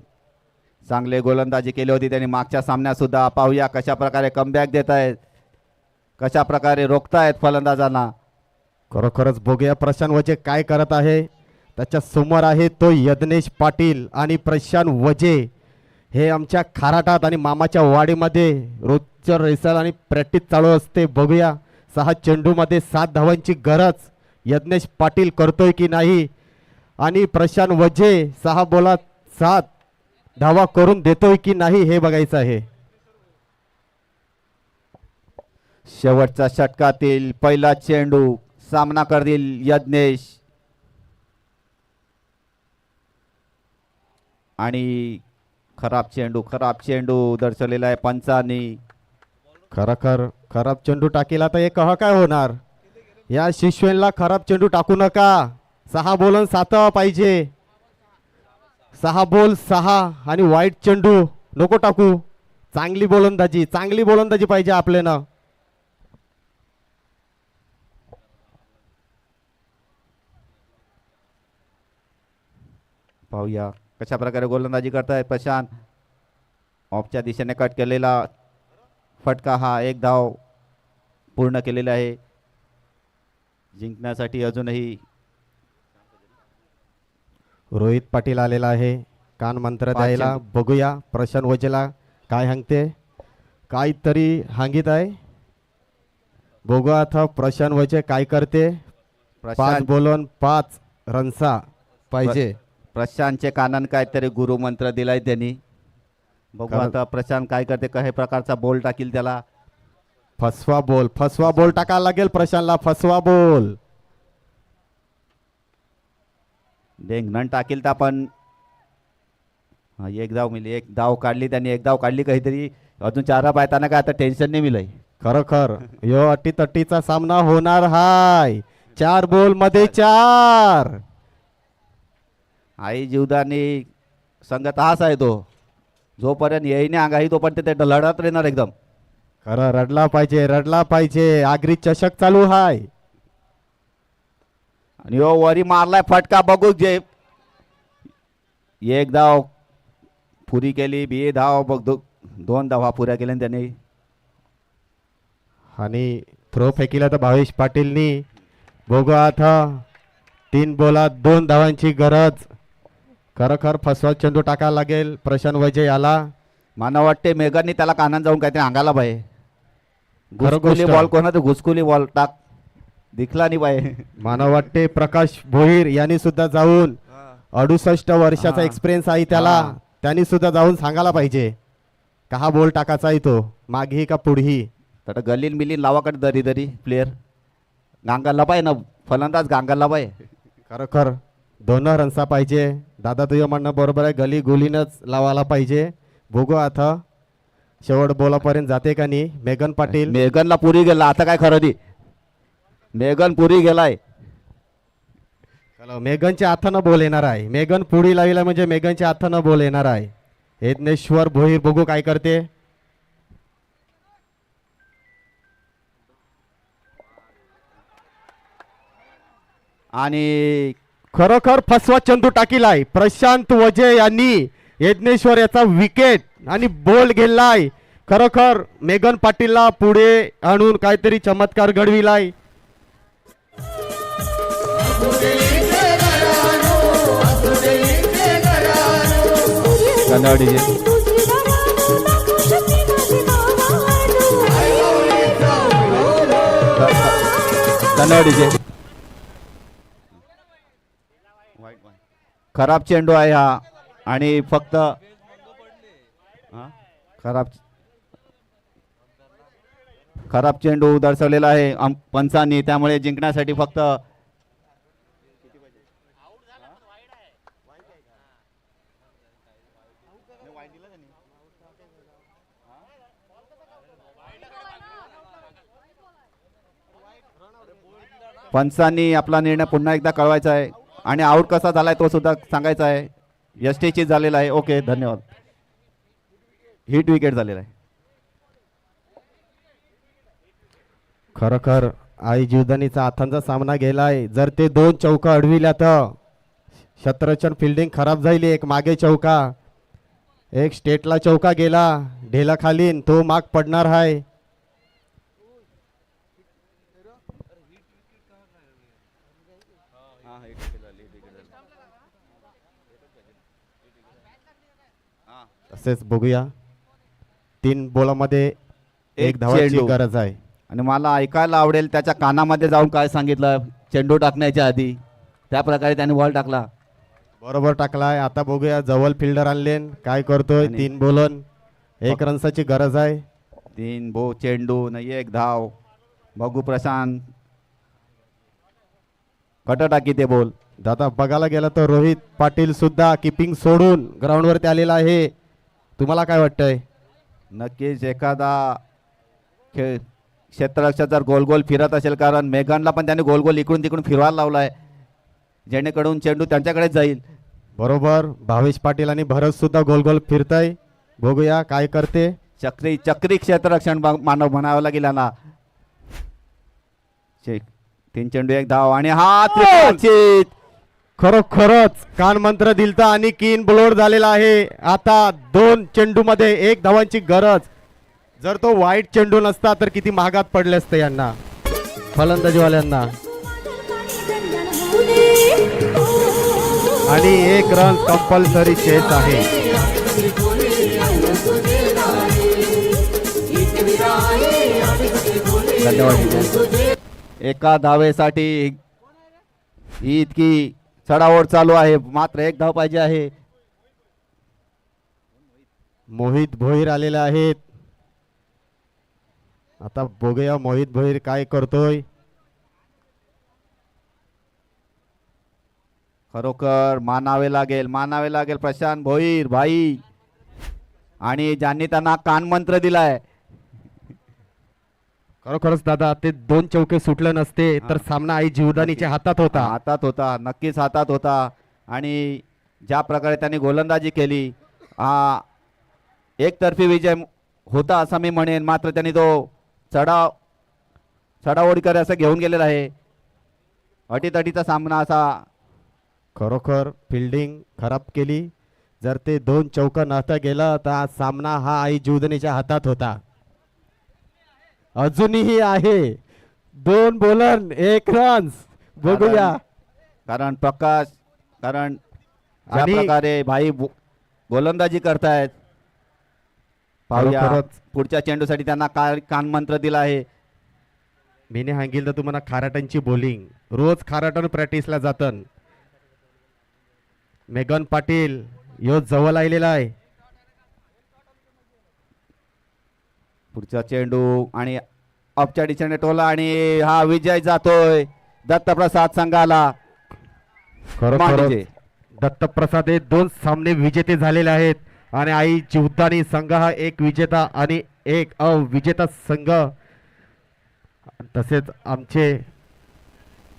चांगले गोलंदाजी केली होती त्यांनी मागच्या सामन्यात सुद्धा. पाहूया कशा प्रकारे कमबॅक देत आहेत, कशा प्रकारे रोखतायत फलंदाजांना. खरोखरच बघूया प्रशांत वजे काय करत आहे. त्याच्या समोर आहे तो यज्ञेश पाटील आणि प्रशांत वजे. हे आमच्या खाराटात आणि मामाच्या वाडीमध्ये रोजच्या रेसल आणि प्रॅक्टिस चालू असते. बघूया 6 चेंडूमध्ये 7 धावांची गरज यज्ञेश पाटील करतोय की नाही आणि प्रशांत वजे 6 बॉलात 7 धावा करून देतोय की नाही हे बघायचं आहे. शेवटच्या षटकातील पहिला चेंडू सामना करतील यज्ञेश. आणि खराब चेंडू दर्शवलेला आहे पंचांनी. खराब चेंडू टाकीला तर हे कहा काय होणार. या शिशवेनला खराब चेंडू टाकू नका. 6 बॉल 7 पाहिजे. 6 बॉल 6 आणि वाईट चेंडू नको टाकू. चांगली गोलंदाजी पाहिजे आपल्यानं. पाहूया कशा प्रकारे गोलंदाजी करतायत प्रशांत. ऑफच्या दिशेने कट केलेला फटका, हा एक धाव पूर्ण केलेला आहे. जिंकण्यासाठी अजूनही रोहित पाटील आलेला आहे कान मंत्र द्यायला. बघूया प्रशांत वजेला काय हांगते, काहीतरी हांगीत आहे. बघू आता प्रशांत वजे काय करते. 5 प्रशांत बोलून 5 रन्सा पाहिजे. प्रशांतचे कानान काहीतरी गुरुमंत्र दिलाय त्यांनी. बघू खरं- आता प्रशांत काय करते, काही प्रकारचा बॉल टाकील त्याला. फसवा बॉल टाकायला लागेल प्रशांतला. फसवा बॉल डेंगण टाकील तर पण एक धाव मिली. एक धाव काढली त्यांनी, एक धाव काढली काहीतरी. अजून 4 पाहताना काय आता टेन्शन नाही मिळालंय. खरोखर यो अटीतटीचा सामना होणार हाय. 4 बॉल मध्ये 4. आई जीवदानी संगत हाच आहे तो. जोपर्यंत येईने अंगाई तोपर्यंत ते लढत राहणार एकदम. खरं रडला पाहिजे. आगरी चषक चालू हाय. आणि हो वरी मारलाय फटका. बघू जे एक धाव पुरी केली, 2 धाव बघ 2 धावा पुऱ्या केल्या त्यांनी. आणि थ्रो फेकिला तर भावेश पाटीलनी. बघू आता 3 बोलात 2 धावांची गरज. खरोखर फसवा चेंडू टाकायला लागेल प्रशांत वजे याला. मला वाटते मेघांनी त्याला कानात जाऊन काहीतरी अंगाला पाहिजे. खरं घुसकुली गोष्ट. बॉल कोणा घुसकुली बॉल टाक दिखला नाही पाहिजे. मला वाटते प्रकाश भोईर यांनी सुद्धा जाऊन 68 वर्षाचा हा. एक्सपिरियन्स आहे त्याला. हा. त्यांनी सुद्धा जाऊन सांगायला पाहिजे का हा बॉल टाकायचा आहे तो मागही का पुढही. तर गलीन मिलीन लावाकडे दरी दरी प्लेयर गांगाला पाहिजे ना, फलंदाज गांगाला पाहिजे. खरोखर 2 रन्सा पाहिजे. दादा तुझं म्हणणं बरोबर आहे. गली गुलीनच लावायला पाहिजे. बघू आता शेवट बोलापर्यंत जाते का नाही. मेघन पाटील मेघनला पुरी गेला आता काय खरं ती. मेघन पुरी गेलाय. चला, मेघनच्या हातानं बॉल येणार आहे. मेघन पुढी लाविला म्हणजे मेघनच्या हातानं बॉल येणार आहे. यज्ञेश्वर भोईर बघू काय करते. आणि खरोखर फसवा चंदू टाकीलाय प्रशांत वजे यांनी. यज्ञेश्वर याचा विकेट आणि बॉल गेलाय. खरोखर मेघन पाटीलला पुढे आणून काहीतरी चमत्कार घडविलाय. खराब चेंडू आहे हा. आणि फक्त खराब चेंडू दर्शवलेला आहे पंचांनी. त्यामुळे जिंकण्यासाठी फक्त पंचांनी आपला निर्णय पुन्हा एकदा कळवायचा आहे. आणि आउट कसा झालाय तो सुद्धा सांगायचा आहे. यष्टीची झालेला आहे. ओके धन्यवाद. हिट विकेट झालेला आहे. खरोखर आई जीवदानीचा हातांचा सामना गेलाय. जर ते 2 चौका अडविल्या तर शत्रचन फिल्डिंग खराब झाली. एक मागे चौका, एक स्टेटला चौका गेला ढेला खालीन, तो माग पडणार आहे. तसेच बघूया 3 बोलामध्ये 1 धावाची चेंडू. गरज आहे. आणि मला ऐकायला आवडेल त्याच्या कानामध्ये जाऊन काय सांगितलं चेंडू टाकण्याच्या आधी. त्या प्रकारे त्याने बॉल टाकला. बरोबर टाकलाय. आता बघूया जवळ फिल्डर आणले काय करतोय. आणि 3 बोलन 1 रन्साची गरज आहे. 3 चेंडू नाही 1 धाव. बघू प्रशांत कट टाकी ते बॉल. दादा बघायला गेला तर रोहित पाटील सुद्धा किपिंग सोडून ग्राउंडवरती आलेला आहे. तुम्हाला काय वाटतंय. नक्कीच एखादा खेळ क्षेत्ररक्षक जर गोल गोल फिरत असेल, कारण मेघनला पण त्याने गोल गोल इकडून तिकडून फिरवायला लावलाय जेणेकरून चेंडू त्यांच्याकडेच जाईल. बरोबर भावेश पाटील आणि भरत सुद्धा गोल गोल फिरताय. बघूया काय करते. चक्री चक्री क्षेत्ररक्षण मानव म्हणावं लागेल ना. 3 चेंडू 1 धाव आणि हा त्रिफळाचीत. खरोखरच कान मंत्र दिलता आणि किन ब्लोड झालेला आहे. आता 2 चेंडू मध्ये 1 धावांची गरज. जर तो वाईट चेंडू नसता तर किती महागात पडले असते यांना, फलंदाजीवाल्यांना. आणि 1 रन कंपल्सरी चेस आहे. धन्यवाद. एका धावेसाठी ही इतकी चढाओढ चालू आहे, मात्र 1 धाव पाहिजे आहे. मोहित भोईर आलेले आहेत. आता बघूया मोहित भोईर काय करतोय. खरोखर मानावे लागेल प्रशांत भोईर भाई, आणि ज्यांनी त्यांना कानमंत्र दिलाय. खरोखरच दादा, ते 2 चौके सुटले नसते तर सामना आई जीवदानीच्या हातात होता. नक्कीच हातात होता. आणि ज्या प्रकारे त्यांनी गोलंदाजी केली, हा एकतर्फी विजय होता असं मी म्हणेन. मात्र त्यांनी तो चढाओढीकडे असं घेऊन गेलेला आहे. अटीतटीचा सामना असा. खरोखर फिल्डिंग खराब केली. जर ते 2 चौका नसता गेला तर हा सामना हा आई जीवदानीच्या हातात होता. अजूनही आहे 2 बॉलर 1 रन. बघूया. कारण ज्या आणि- प्रकारे भाई गोलंदाजी करतायत, पाहूया. खरोखरच. पुढच्या चेंडूसाठी त्यांना कानमंत्र दिला आहे. मीने सांगितलं तुम्हाला खाराटांची बॉलिंग. रोज खाराटन प्रॅक्टिसला जातन. मेगन पाटील यो जवळ आलेला आहे. पुढचा चेंडू आणि अपच्या दिशेने टोला आणि हा विजय जातोय दत्तप्रसाद संघाला. खरोखर मांडीचे. दत्तप्रसाद हे 2 सामने विजेते झालेले आहेत. आणि आई जीवदानी संघ हा 1 विजेता आणि 1 अविजेता संघ. तसेच आमचे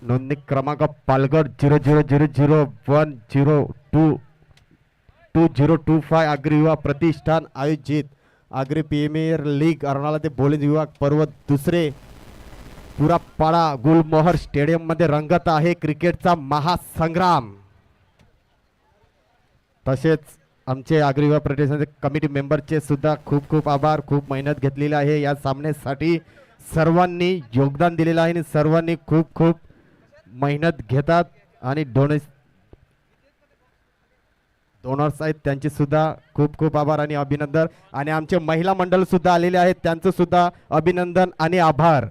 नोंदणी क्रमांक पालघर 000010222025 अग्री युवा प्रतिष्ठान आयोजित आग्री प्रीमियर लीग अर्नाळा ते बोलिंग विभाग पर्व 2 पुरापाडा गुलमोहर स्टेडियम मध्ये रंगत आहे क्रिकेटचा महासंग्राम. तसेच आमचे आग्री युवा प्रतिष्ठानचे कमिटी मेंबरचे सुद्धा खूप खूप आभार. खूप मेहनत घेतलेली आहे या सामन्यासाठी. सर्वांनी योगदान दिलेलं आहे आणि सर्वांनी खूप खूप मेहनत घेतात. आणि डोनर्स आहेत त्यांचे सुद्धा खूप खूप आभार आणि अभिनंदन. आणि आमचे महिला मंडळ सुद्धा आलेले आहेत, त्यांचं सुद्धा अभिनंदन आणि आभार.